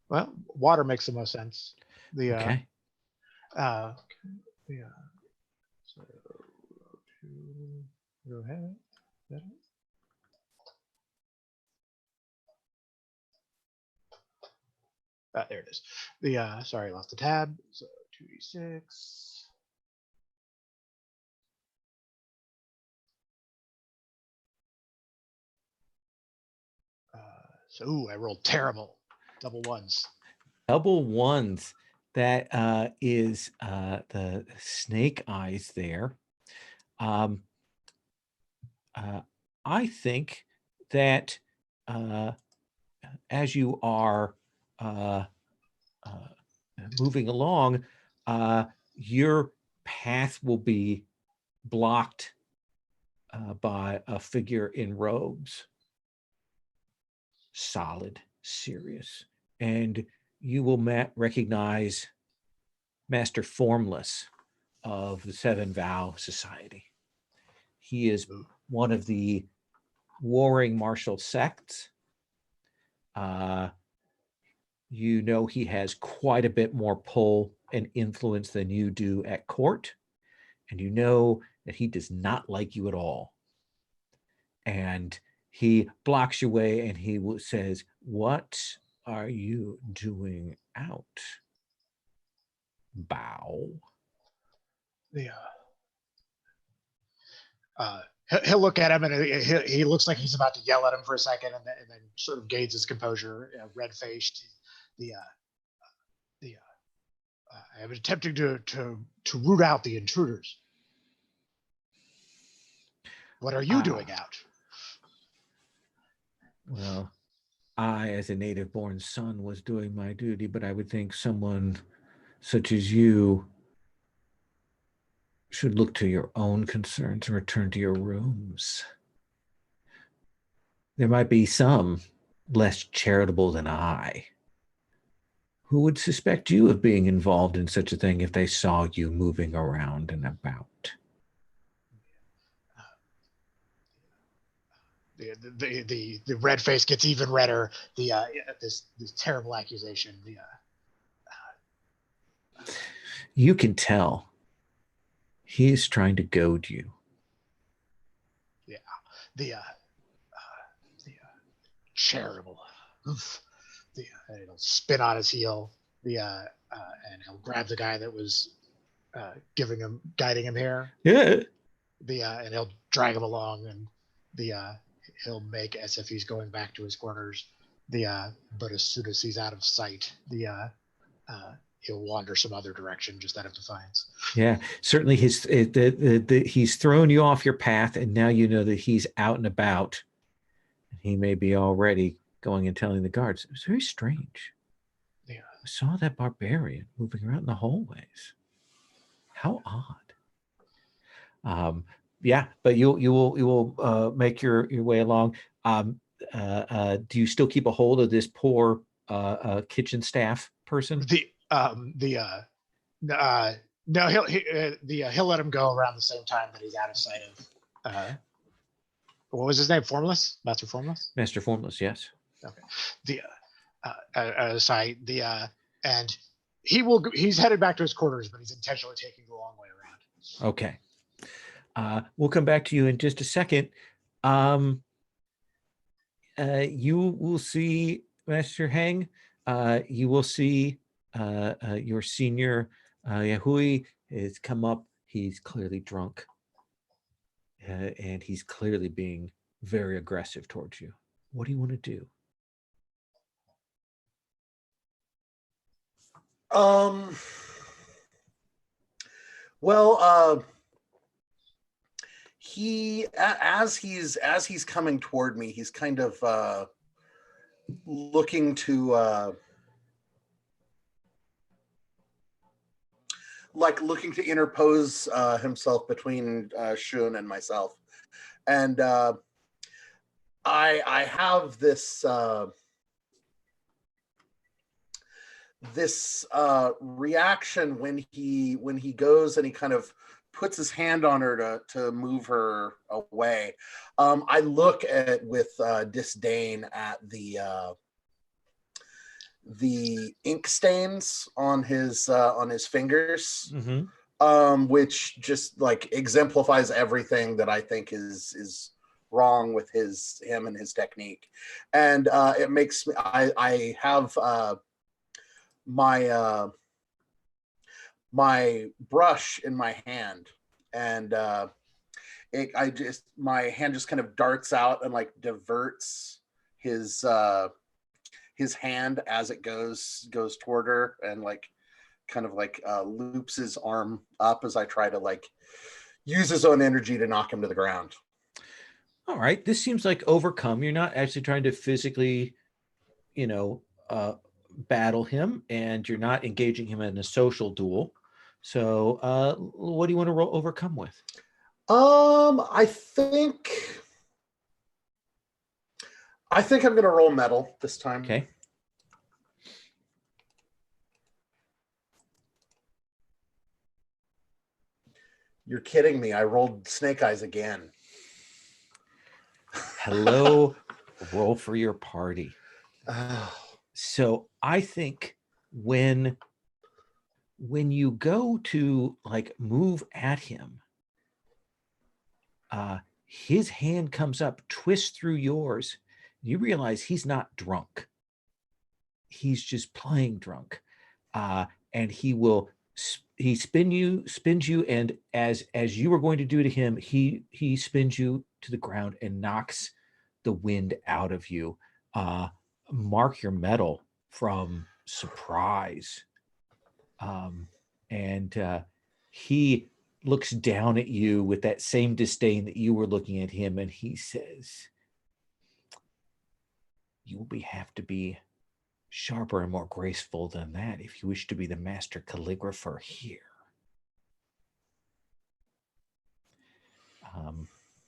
Well, water makes the most sense. Okay. Yeah. So go ahead. There it is. Sorry, I lost the tab. So 2d6. I rolled terrible. Double ones. Double ones. That is the snake eyes there. I think that as you are moving along, your path will be blocked by a figure in robes. Solid, serious. And you will recognize Master Formless of the Seven Vow Society. He is one of the warring martial sects. You know he has quite a bit more pull and influence than you do at court. And you know that he does not like you at all. And he blocks your way and he says, "What are you doing out?" Bow. He'll look at him and he looks like he's about to yell at him for a second, and then sort of gains his composure, red faced. I am attempting to root out the intruders. What are you doing out? Well, I, as a native-born son, was doing my duty, but I would think someone such as you should look to your own concerns and return to your rooms. There might be some less charitable than I who would suspect you of being involved in such a thing if they saw you moving around and about. The red face gets even redder. This terrible accusation. You can tell he is trying to goad you. The charitable. Oof. And he'll spin on his heel. And he'll grab the guy that was guiding him here. Yeah. And he'll drag him along, and he'll make as if he's going back to his quarters. But as soon as he's out of sight, he'll wander some other direction just out of defiance. Yeah, certainly he's thrown you off your path, and now you know that he's out and about. He may be already going and telling the guards. It was very strange. Yeah. I saw that barbarian moving around in the hallways. How odd. Yeah, but you will make your way along. Do you still keep a hold of this poor kitchen staff person? No, he'll let him go around the same time that he's out of sight of. What was his name? Formless? Master Formless? Master Formless, yes. Okay. And he's headed back to his quarters, but he's intentionally taking the long way around. Okay. We'll come back to you in just a second. You will see Master Hang. You will see your senior Yahui has come up. He's clearly drunk. And he's clearly being very aggressive towards you. What do you want to do? Well, as he's coming toward me, he's kind of looking to interpose himself between Shun and myself, and I have this reaction when he goes and he kind of puts his hand on her to move her away. I look at with disdain at the ink stains on his fingers, which just like exemplifies everything that I think is wrong with him and his technique. And it makes me, I have my brush in my hand, and my hand just kind of darts out and like diverts his hand as it goes toward her, and like kind of like loops his arm up as I try to like use his own energy to knock him to the ground. All right, this seems like overcome. You're not actually trying to physically, battle him, and you're not engaging him in a social duel. So what do you want to overcome with? I think I'm going to roll metal this time. Okay. You're kidding me. I rolled snake eyes again. Hello, roll for your party. Oh. So I think when you go to like move at him, his hand comes up, twists through yours. You realize he's not drunk. He's just playing drunk. And he spins you, and as you were going to do to him, he spins you to the ground and knocks the wind out of you. Mark your medal from surprise. And he looks down at you with that same disdain that you were looking at him, and he says, "You will have to be sharper and more graceful than that if you wish to be the master calligrapher here."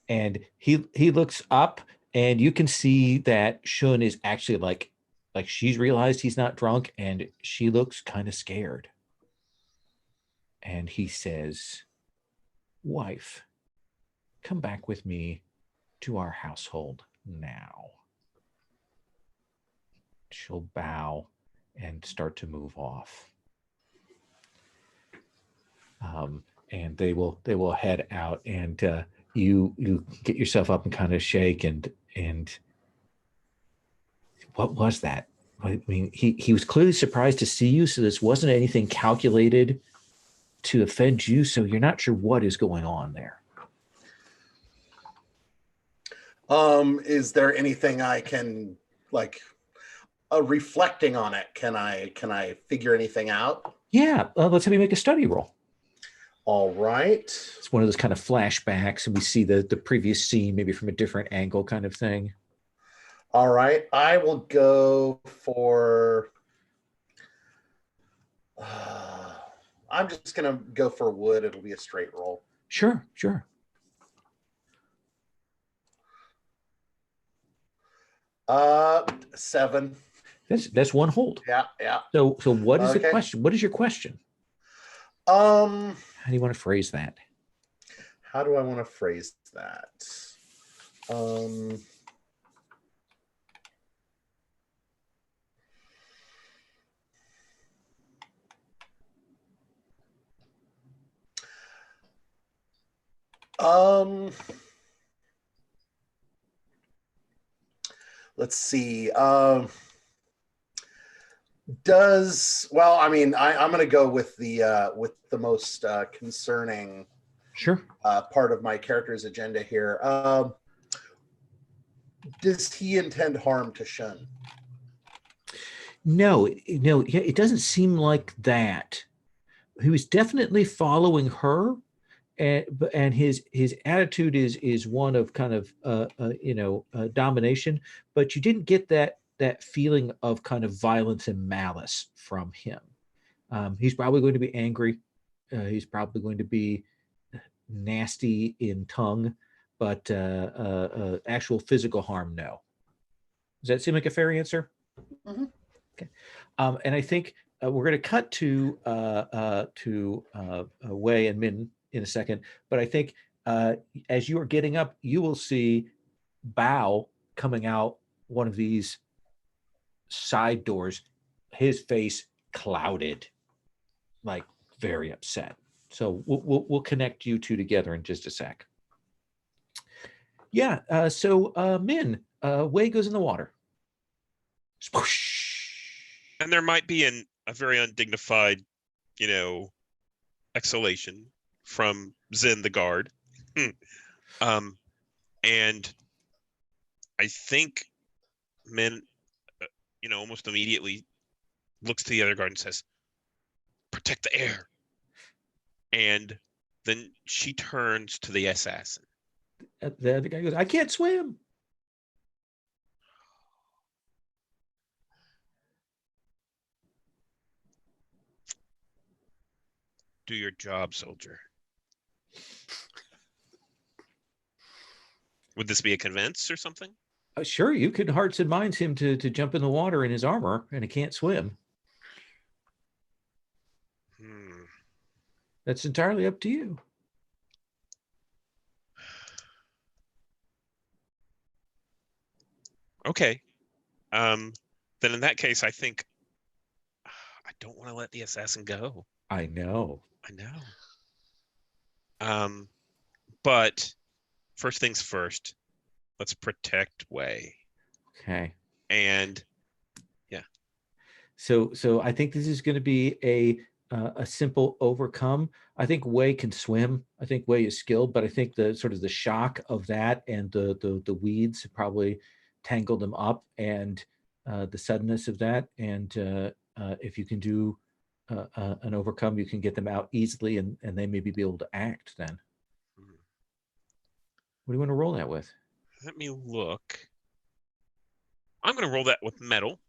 And he looks up, and you can see that Shun is actually like she's realized he's not drunk, and she looks kind of scared. And he says, "Wife, come back with me to our household now." She'll bow and start to move off. And they will head out, and you get yourself up and kind of shake, and what was that? I mean, he was clearly surprised to see you, so this wasn't anything calculated to offend you, so you're not sure what is going on there. Is there anything I can like reflecting on it? Can I figure anything out? Yeah, let's have you make a study roll. All right. It's one of those kind of flashbacks, and we see the previous scene maybe from a different angle kind of thing. All right. I will go for... I'm just going to go for wood. It'll be a straight roll. Sure. 7. That's one hold. Yeah. So what is Okay. the question? What is your question? How How do you want to phrase that? How do I want to phrase that? Let's see. I'm going to go with the most concerning Sure. part of my character's agenda here. Does he intend harm to Shun? No, no, yeah, it doesn't seem like that. He was definitely following her, and his attitude is one of kind of domination, but you didn't get that feeling of kind of violence and malice from him. He's probably going to be angry. He's probably going to be nasty in tongue, but actual physical harm, no. Does that seem like a fair answer? Mhm. Okay. And I think we're going to cut to Wei and Min in a second, but I think as you are getting up, you will see Bao coming out one of these side doors, his face clouded, like very upset. So we'll connect you two together in just a sec. Yeah. So Min, Wei goes in the water. Sploosh. And there might be a very undignified, exhalation from Zin the guard. And I think Min, almost immediately looks to the other guard and says, "Protect the heir." And then she turns to the assassin. The other guy goes, "I can't swim." Do your job, soldier. Would this be a convince or something? Sure, you could hearts and minds him to jump in the water in his armor, and he can't swim. That's entirely up to you. Okay. Then in that case, I think I don't want to let the assassin go. I know. But first things first, let's protect Wei. Okay. And yeah. So I think this is going to be a simple overcome. I think Wei can swim. I think Wei is skilled, but I think the sort of the shock of that and the weeds probably tangled him up, and the suddenness of that. And if you can do an overcome, you can get them out easily, and they maybe be able to act then. What do you want to roll that with? Let me look. I'm going to roll that with metal,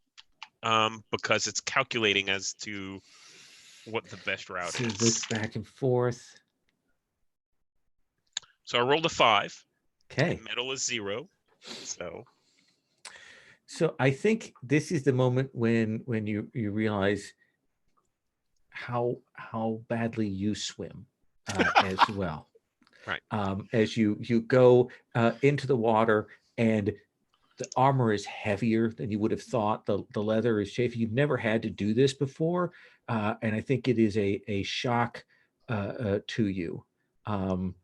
because it's calculating as to what the best route So is. look back and forth. So I rolled a 5. Okay. And metal is 0. So I think this is the moment when you realize how badly you swim as well. Right. As you go into the water, and the armor is heavier than you would have thought. The leather is chafing. You've never had to do this before, and I think it is a shock to you. Of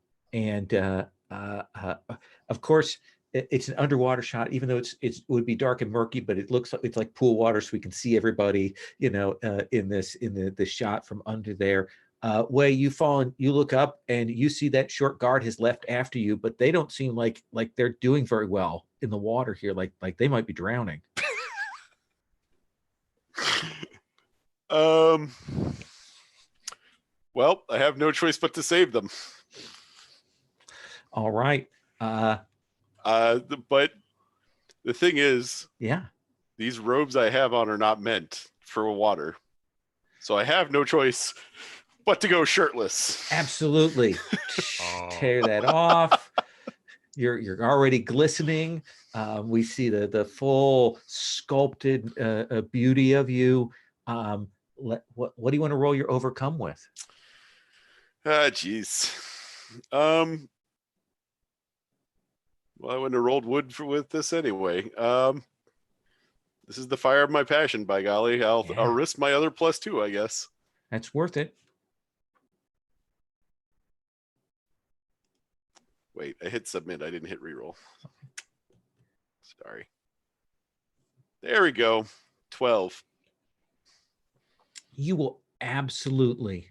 course, it's an underwater shot, even though it would be dark and murky, but it looks like it's like pool water, so we can see everybody, in the shot from under there. Wei, you fall and you look up and you see that short guard has left after you, but they don't seem like they're doing very well in the water here. Like they might be drowning. Well, I have no choice but to save them. All right. But the thing is, Yeah. these robes I have on are not meant for water, so I have no choice but to go shirtless. Absolutely. Tear that off. You're already glistening. We see the full sculpted beauty of you. What do you want to roll your overcome with? Geez. Well, I wouldn't have rolled wood with this anyway. This is the fire of my passion, by golly. I'll risk my other +2, I guess. That's worth it. Wait, I hit submit. I didn't hit reroll. Sorry. There we go. 12. You will absolutely.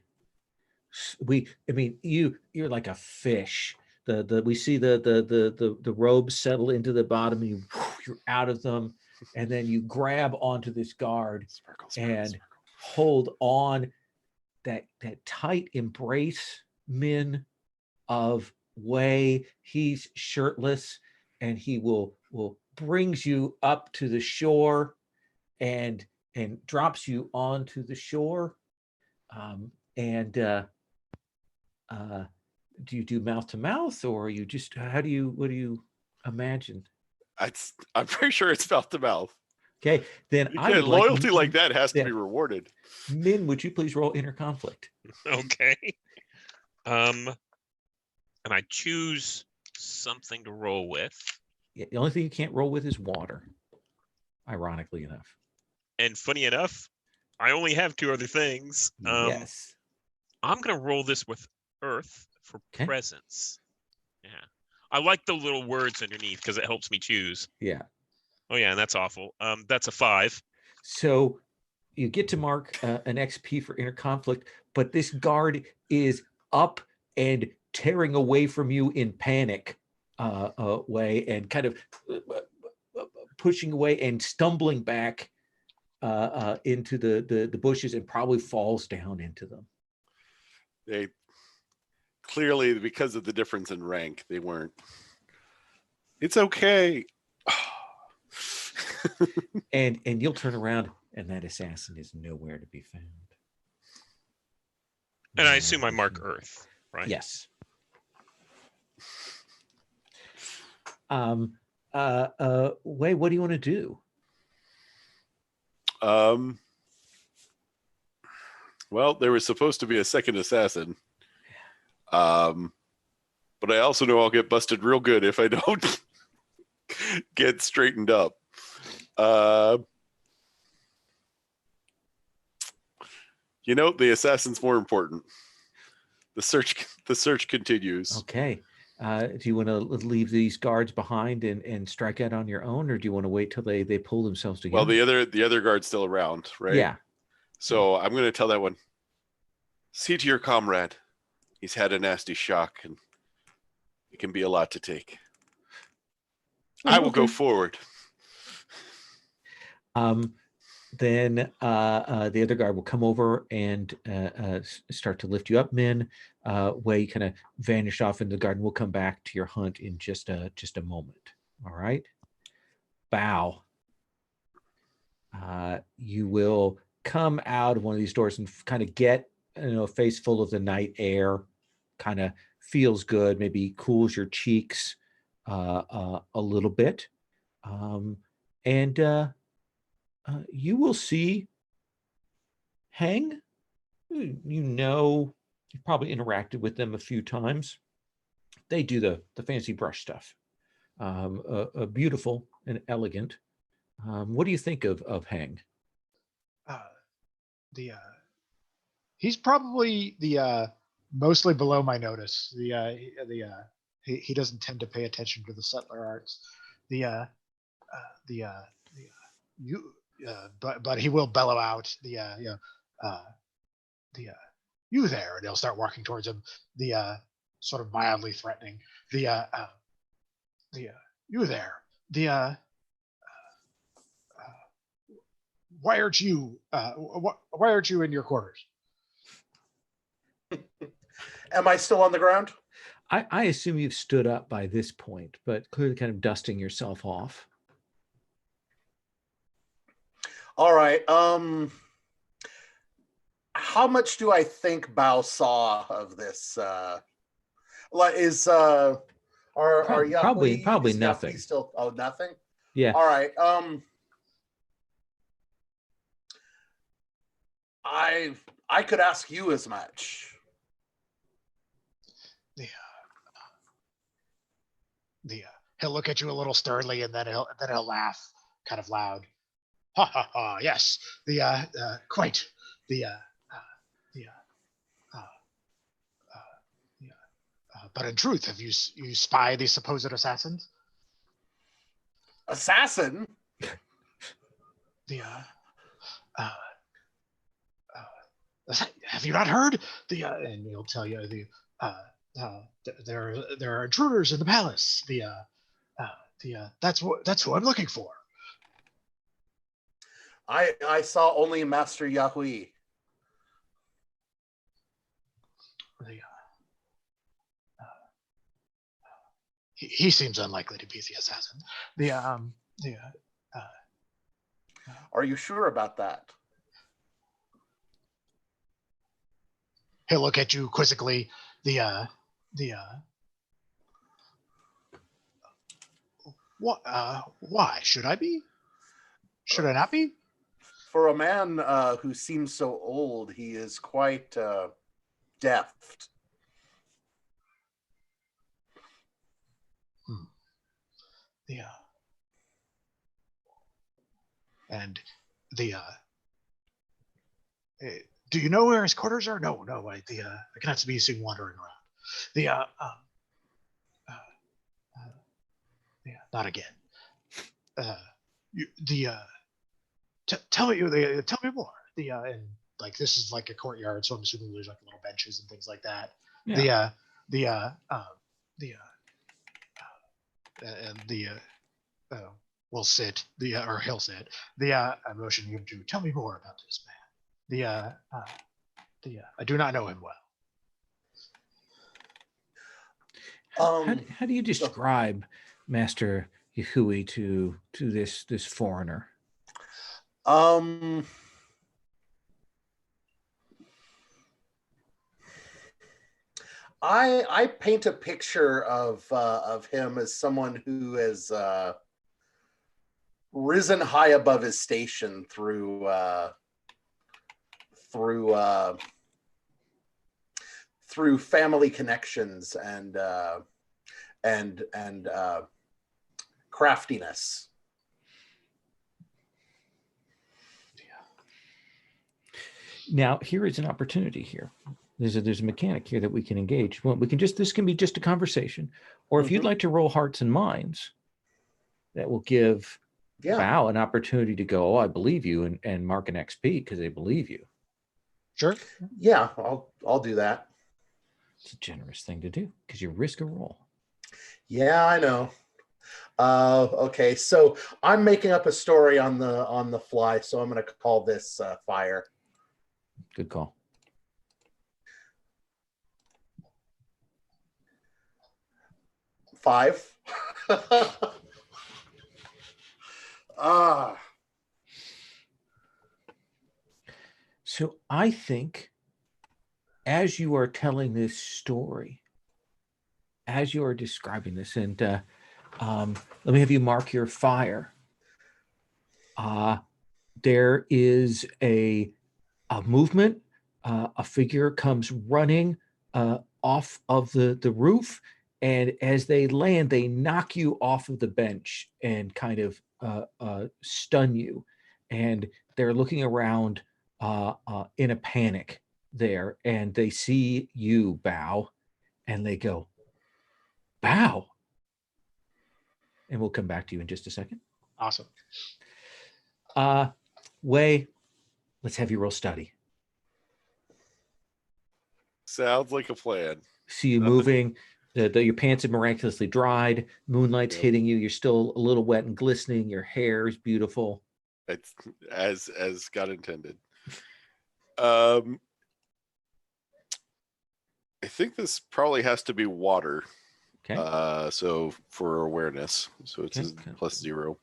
You're like a fish. We see the robes settle into the bottom, and you're out of them, and then you grab onto this guard Sparkle, sparkle, and sparkle. hold on that tight embrace, Min, of Wei. He's shirtless, and he will brings you up to the shore and drops you onto the shore. Do you do mouth to mouth, or you just what do you imagine? I'm pretty sure it's mouth to mouth. Okay, then I would Loyalty like like that has to yeah. be rewarded. Min, would you please roll inner conflict? Okay. And I choose something to roll with. Yeah, the only thing you can't roll with is water, ironically enough. And funny enough, I only have 2 other things. Yes. I'm gonna roll this with earth for Okay. presence. Yeah. I like the little words underneath because it helps me choose. Yeah. Oh yeah, and that's awful. That's a 5. So you get to mark an XP for inner conflict, but this guard is up and tearing away from you in panic way, and kind of pushing away and stumbling back into the bushes, and probably falls down into them. They clearly, because of the difference in rank, they weren't. It's okay. and you'll turn around, and that assassin is nowhere to be found. And I assume I mark earth, right? Yes. Wei, what do you want to do? Well, there was supposed to be a second assassin. But I also know I'll get busted real good if I don't get straightened up. The assassin's more important. The search continues. Okay. Do you want to leave these guards behind and strike out on your own, or do you want to wait till they pull themselves together? Well, the other guard's still around, right? Yeah. So I'm going to tell that one, see to your comrade. He's had a nasty shock, and it can be a lot to take. I will go forward. Then the other guard will come over and start to lift you up, Min. Wei kind of vanish off into the garden. We'll come back to your hunt in just a moment. All right. Bow. You will come out of one of these doors and kind of get a face full of the night air. Kind of feels good. Maybe cools your cheeks a little bit, and you will see Hang. You've probably interacted with them a few times. They do the fancy brush stuff. Beautiful and elegant. What do you think of Hang? He's probably the mostly below my notice. He doesn't tend to pay attention to the subtler arts. But he will bellow out you there, and he'll start walking towards him. Sort of mildly threatening. You there. Why aren't you in your quarters? Am I still on the ground? I assume you've stood up by this point, but clearly kind of dusting yourself off. All right. How much do I think Bao saw of this? Are probably nothing. Still, nothing. Yeah. All right. I could ask you as much. He'll look at you a little sternly, and then he'll laugh, kind of loud. Ha ha ha! Yes, quite but in truth, have you spy these supposed assassins? Assassin? Have you not heard? And he'll tell you there are intruders in the palace. That's who I'm looking for. I saw only Master Yahui. The, he seems unlikely to be the assassin. Are you sure about that? He'll look at you quizzically. Why should I be? Should I not be? For a man who seems so old, he is quite deft. Do you know where his quarters are? No. I cannot be seen wandering around. Not again. Tell me more. And like this is like a courtyard, so I'm assuming there's like little benches and things like that. Yeah. We'll sit. Or he'll sit. I'm motioning him to tell me more about this man. I do not know him well. How do you describe Master Yahui to this foreigner? I paint a picture of him as someone who has risen high above his station through family connections and craftiness. Now, here is an opportunity here. There's a mechanic here that we can engage. Well, this can be just a conversation, or if you'd like to roll hearts and minds, that will give Bao an opportunity to go, oh, I believe you, and mark an XP because they believe you. Sure. Yeah, I'll do that. It's a generous thing to do because you risk a roll. Yeah, I know. Okay, so I'm making up a story on the fly, so I'm going to call this fire. Good call. Five. So I think as you are telling this story, as you are describing this, and let me have you mark your fire. There is a movement. A figure comes running off of the roof, and as they land, they knock you off of the bench and kind of stun you. And they're looking around in a panic there, and they see you, Bao, and they go, Bao. And we'll come back to you in just a second. Awesome. Wei, let's have you roll study. Sounds like a plan. See you moving. Your pants have miraculously dried. Moonlight's hitting you. You're still a little wet and glistening. Your hair is beautiful. It's as God intended. I think this probably has to be water. Okay. So for awareness, so it's Okay. a +0.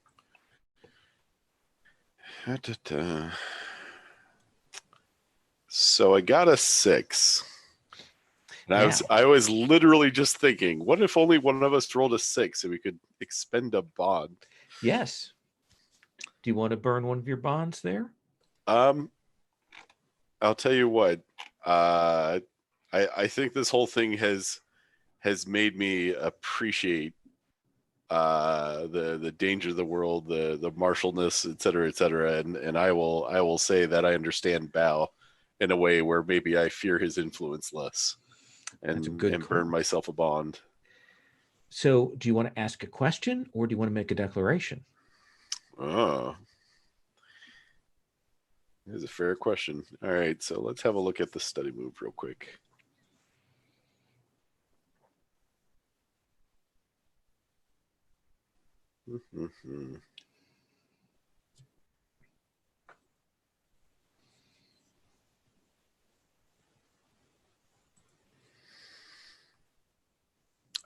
So I got a 6. And I was literally just thinking, what if only one of us rolled a 6 and we could expend a bond? Yes. Do you want to burn one of your bonds there? I'll tell you what. I think this whole thing has made me appreciate the danger of the world, the martialness, et cetera, and I will say that I understand Bao in a way where maybe I fear his influence less, and burn myself a bond. So, do you want to ask a question or do you want to make a declaration? Oh, that's a fair question. All right, so let's have a look at the study move real quick.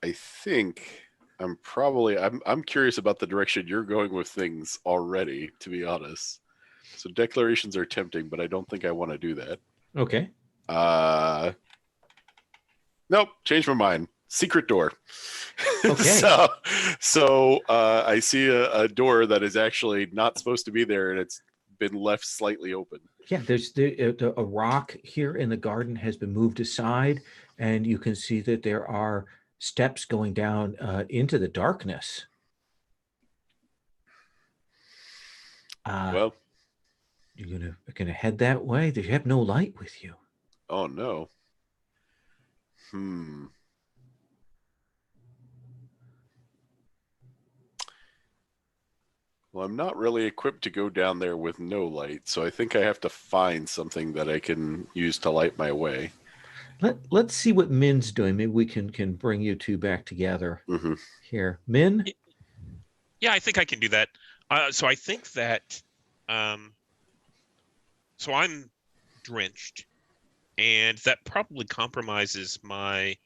I think I'm curious about the direction you're going with things already, to be honest. So declarations are tempting, but I don't think I want to do that. Okay. Nope, changed my mind. Secret door. Okay. so I see a door that is actually not supposed to be there, and it's been left slightly open. Yeah, there's a rock here in the garden has been moved aside, and you can see that there are steps going down into the darkness. Well, You're gonna head that way. You have no light with you. oh no. Well, I'm not really equipped to go down there with no light, so I think I have to find something that I can use to light my way. Let's see what Min's doing. Maybe we can bring you two back together here. Min? Yeah, I think I can do that. So I think that, so I'm drenched, and that probably compromises my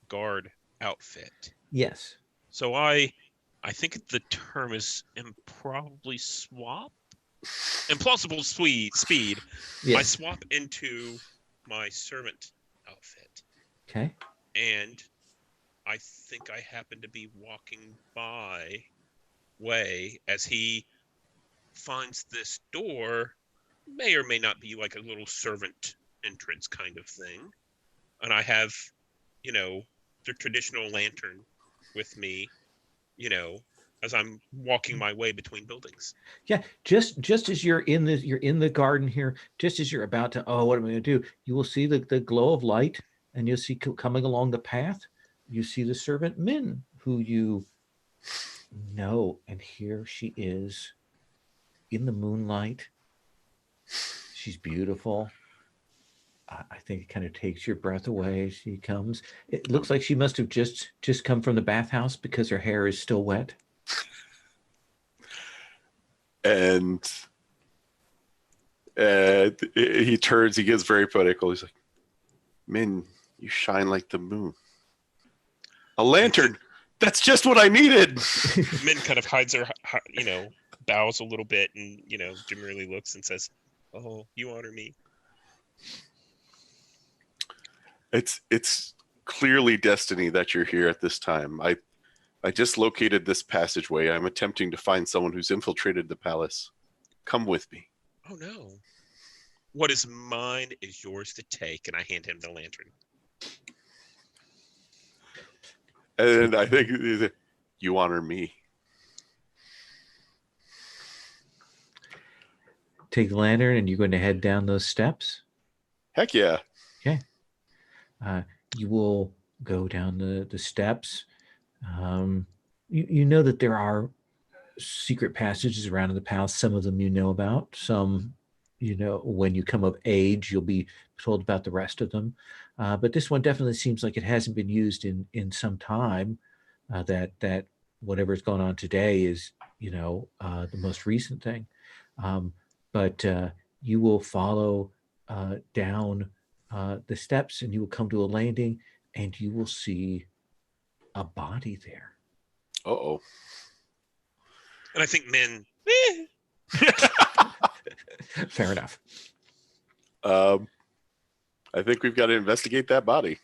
guard outfit. Yes. So I think the term is improbably swap, implausible speed. Yes. I swap into my servant outfit. Okay. And I think I happen to be walking by way as he finds this door, may or may not be like a little servant entrance kind of thing. And I have, the traditional lantern with me, as I'm walking my way between buildings. Yeah, just as you're in the garden here, just as you're about to, what am I going to do? You will see the glow of light, and you'll see coming along the path, you see the servant Min, who you know, and here she is in the moonlight. She's beautiful. I think it kind of takes your breath away. She comes. It looks like she must have just come from the bathhouse because her hair is still wet. And he turns, he gets very poetical. He's like, Min, you shine like the moon. A lantern. That's just what I needed. Min kind of hides her, bows a little bit and, demurely looks and says, oh, you honor me. It's clearly destiny that you're here at this time. I just located this passageway. I'm attempting to find someone who's infiltrated the palace. Come with me. Oh, no. What is mine is yours to take, and I hand him the lantern. And I think you honor me. Take the lantern, and you're going to head down those steps? Heck yeah. Okay. You will go down the steps. You know that there are secret passages around in the palace. Some of them you know about. Some, when you come of age, you'll be told about the rest of them. But this one definitely seems like it hasn't been used in some time. That whatever's going on today is, the most recent thing. But you will follow down the steps, and you will come to a landing, and you will see a body there. Uh-oh. And I think Min. Fair enough. I think we've got to investigate that body.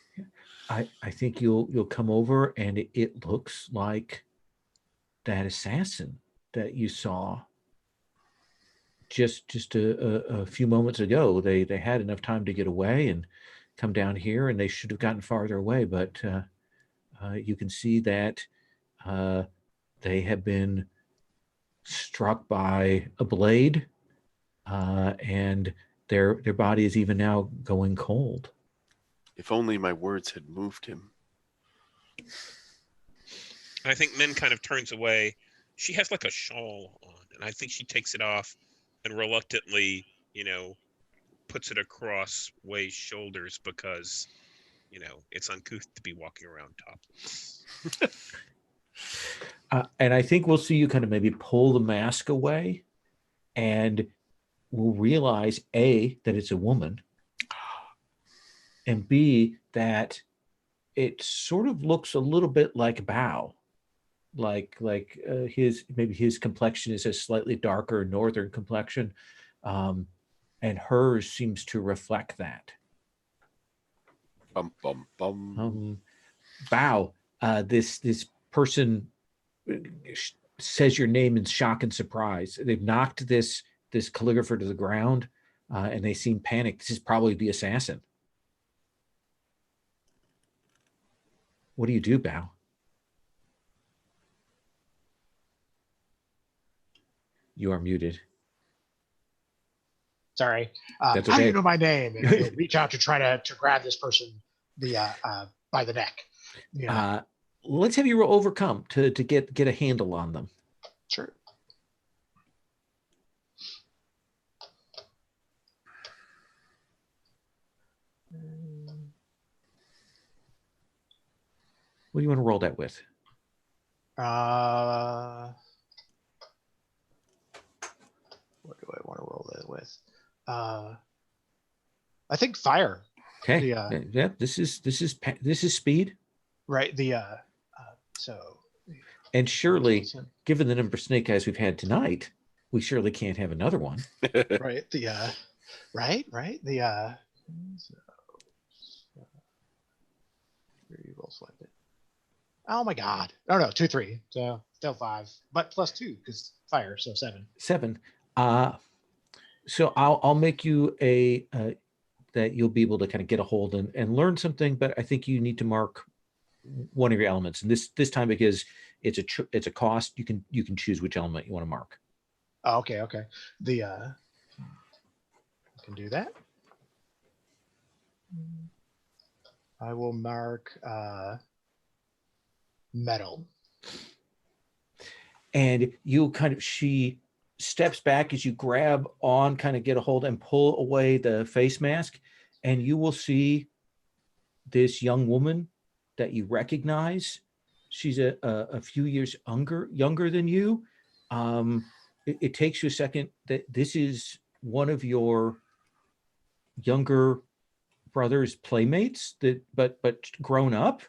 I think you'll come over, and it looks like that assassin that you saw just a few moments ago. They had enough time to get away and come down here, and they should have gotten farther away, but you can see that they have been struck by a blade, and their body is even now going cold. If only my words had moved him. I think Min kind of turns away. She has like a shawl on, and I think she takes it off and reluctantly, puts it across Wei's shoulders because, it's uncouth to be walking around topless. And I think we'll see you kind of maybe pull the mask away, and we'll realize A, that it's a woman, and B, that it sort of looks a little bit like Bao, his complexion is a slightly darker northern complexion, and hers seems to reflect that. Bum, bum, bum. Bao, this person says your name in shock and surprise. They've knocked this calligrapher to the ground, and they seem panicked. This is probably the assassin. What do you do, Bao? You are muted. Sorry. That's How do you okay. know my name? And he'll reach out to try to grab this person by the neck. Yeah. Let's have you roll overcome to get a handle on them. Sure. What do you want to roll that with? What do I want to roll that with? I think fire. Okay. Yeah. This is speed. Right. So. And surely, given the number of snake eyes we've had tonight, we surely can't have another one. Right. Right. Roll selected. Oh my God. Oh no, 2, 3. So still 5, but plus 2 because fire. So 7. 7. So I'll make you that you'll be able to kind of get a hold and learn something, but I think you need to mark one of your elements, and this time, because it's a cost, you can choose which element you want to mark. Oh, okay. I can do that. I will mark metal. And she steps back as you grab on, kind of get a hold and pull away the face mask, and you will see this young woman that you recognize. She's a few years younger than you. It takes you a second that this is one of your younger brother's playmates, but grown up.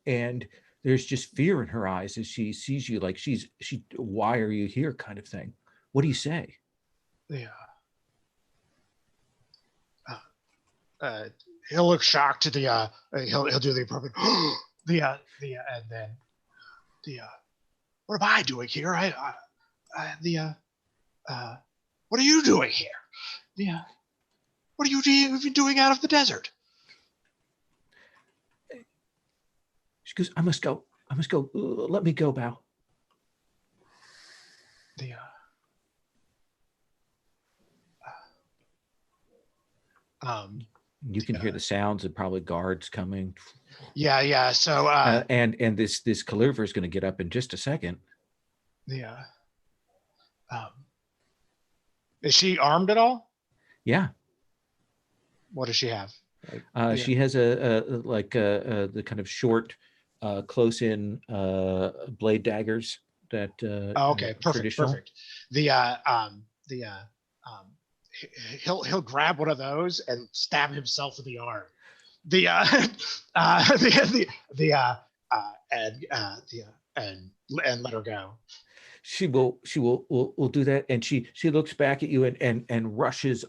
And there's just fear in her eyes as she sees you, like why are you here, kind of thing. What do you say? Yeah. He'll look shocked. He'll do the appropriate. And then what am I doing here? What are you doing here? What are you even doing out of the desert? She goes, I must go. Let me go, Bao. You can hear the sounds of probably guards coming. Yeah. So and this calligrapher is going to get up in just a second. Is she armed at all? Yeah. What does she have? She has the kind of short, close-in blade daggers that. Okay, perfect. Traditional. He'll grab one of those and stab himself in the arm. And let her go. She will do that, and she looks back at you and rushes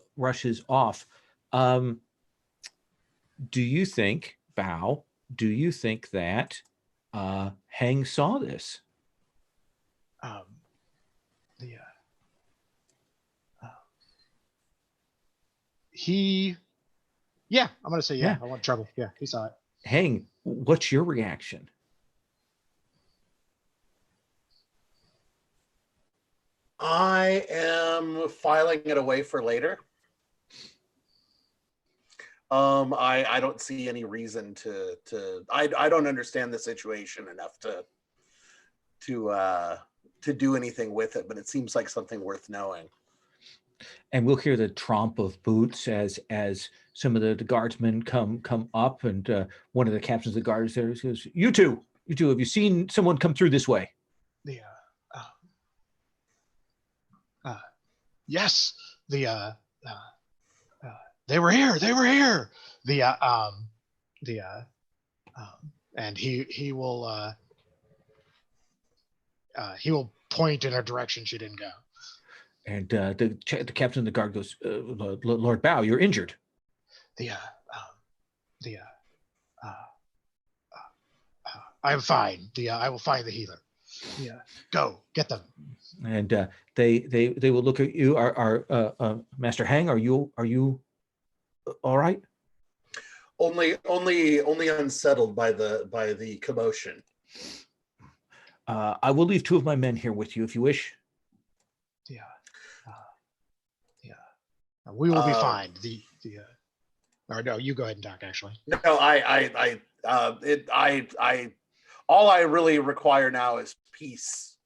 off. Do you think, Bao? Do you think that Hang saw this? Yeah, I'm gonna say yeah. I want trouble. Yeah, he saw it. Hang, what's your reaction? I am filing it away for later. I don't see any reason to I don't understand the situation enough to do anything with it, but it seems like something worth knowing. And we'll hear the tromp of boots as some of the guardsmen come up, and one of the captains of the guards there says, You two, have you seen someone come through this way? Yes, they were here. and he will point in a direction she didn't go. And the captain of the guard goes, Lord Bao, you're injured. I'm fine. I will find the healer. Go get them. And they will look at you. Our Master Hang, are you all right? Only unsettled by the commotion. I will leave 2 of my men here with you if you wish. We will be fine. Or no, you go ahead and talk. Actually, No, all I really require now is peace.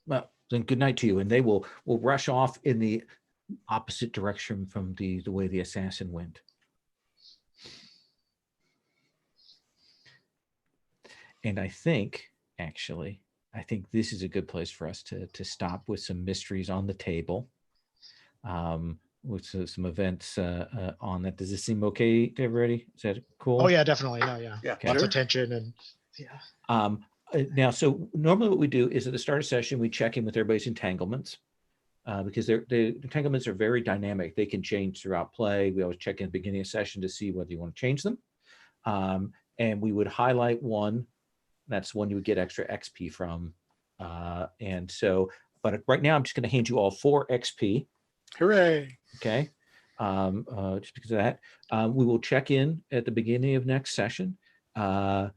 Well, then good night to you. And they will rush off in the opposite direction from the way the assassin went. And I think this is a good place for us to stop with some mysteries on the table. With some events on that. Does this seem okay to everybody? Is that cool? Oh yeah, definitely. No, yeah. Yeah, Lots sure. of tension and Now, so normally what we do is at the start of session, we check in with everybody's entanglements because the entanglements are very dynamic. They can change throughout play. We always check in at the beginning of session to see whether you want to change them. And we would highlight one. That's one you would get extra XP from. And so, but right now I'm just going to hand you all 4 XP. Hooray. Okay. Just because of that, we will check in at the beginning of next session. And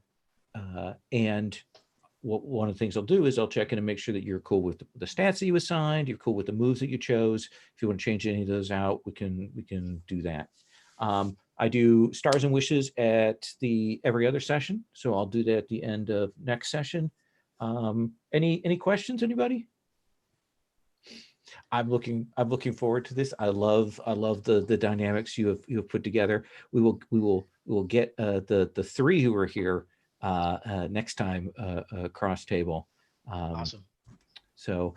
one of the things I'll do is I'll check in and make sure that you're cool with the stats that you assigned, you're cool with the moves that you chose. If you want to change any of those out, we can do that. I do stars and wishes at every other session. So I'll do that at the end of next session. Any questions, anybody? I'm looking forward to this. I love the dynamics you have put together. We will get the 3 who are here next time across table. awesome. So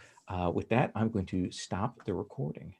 with that, I'm going to stop the recording.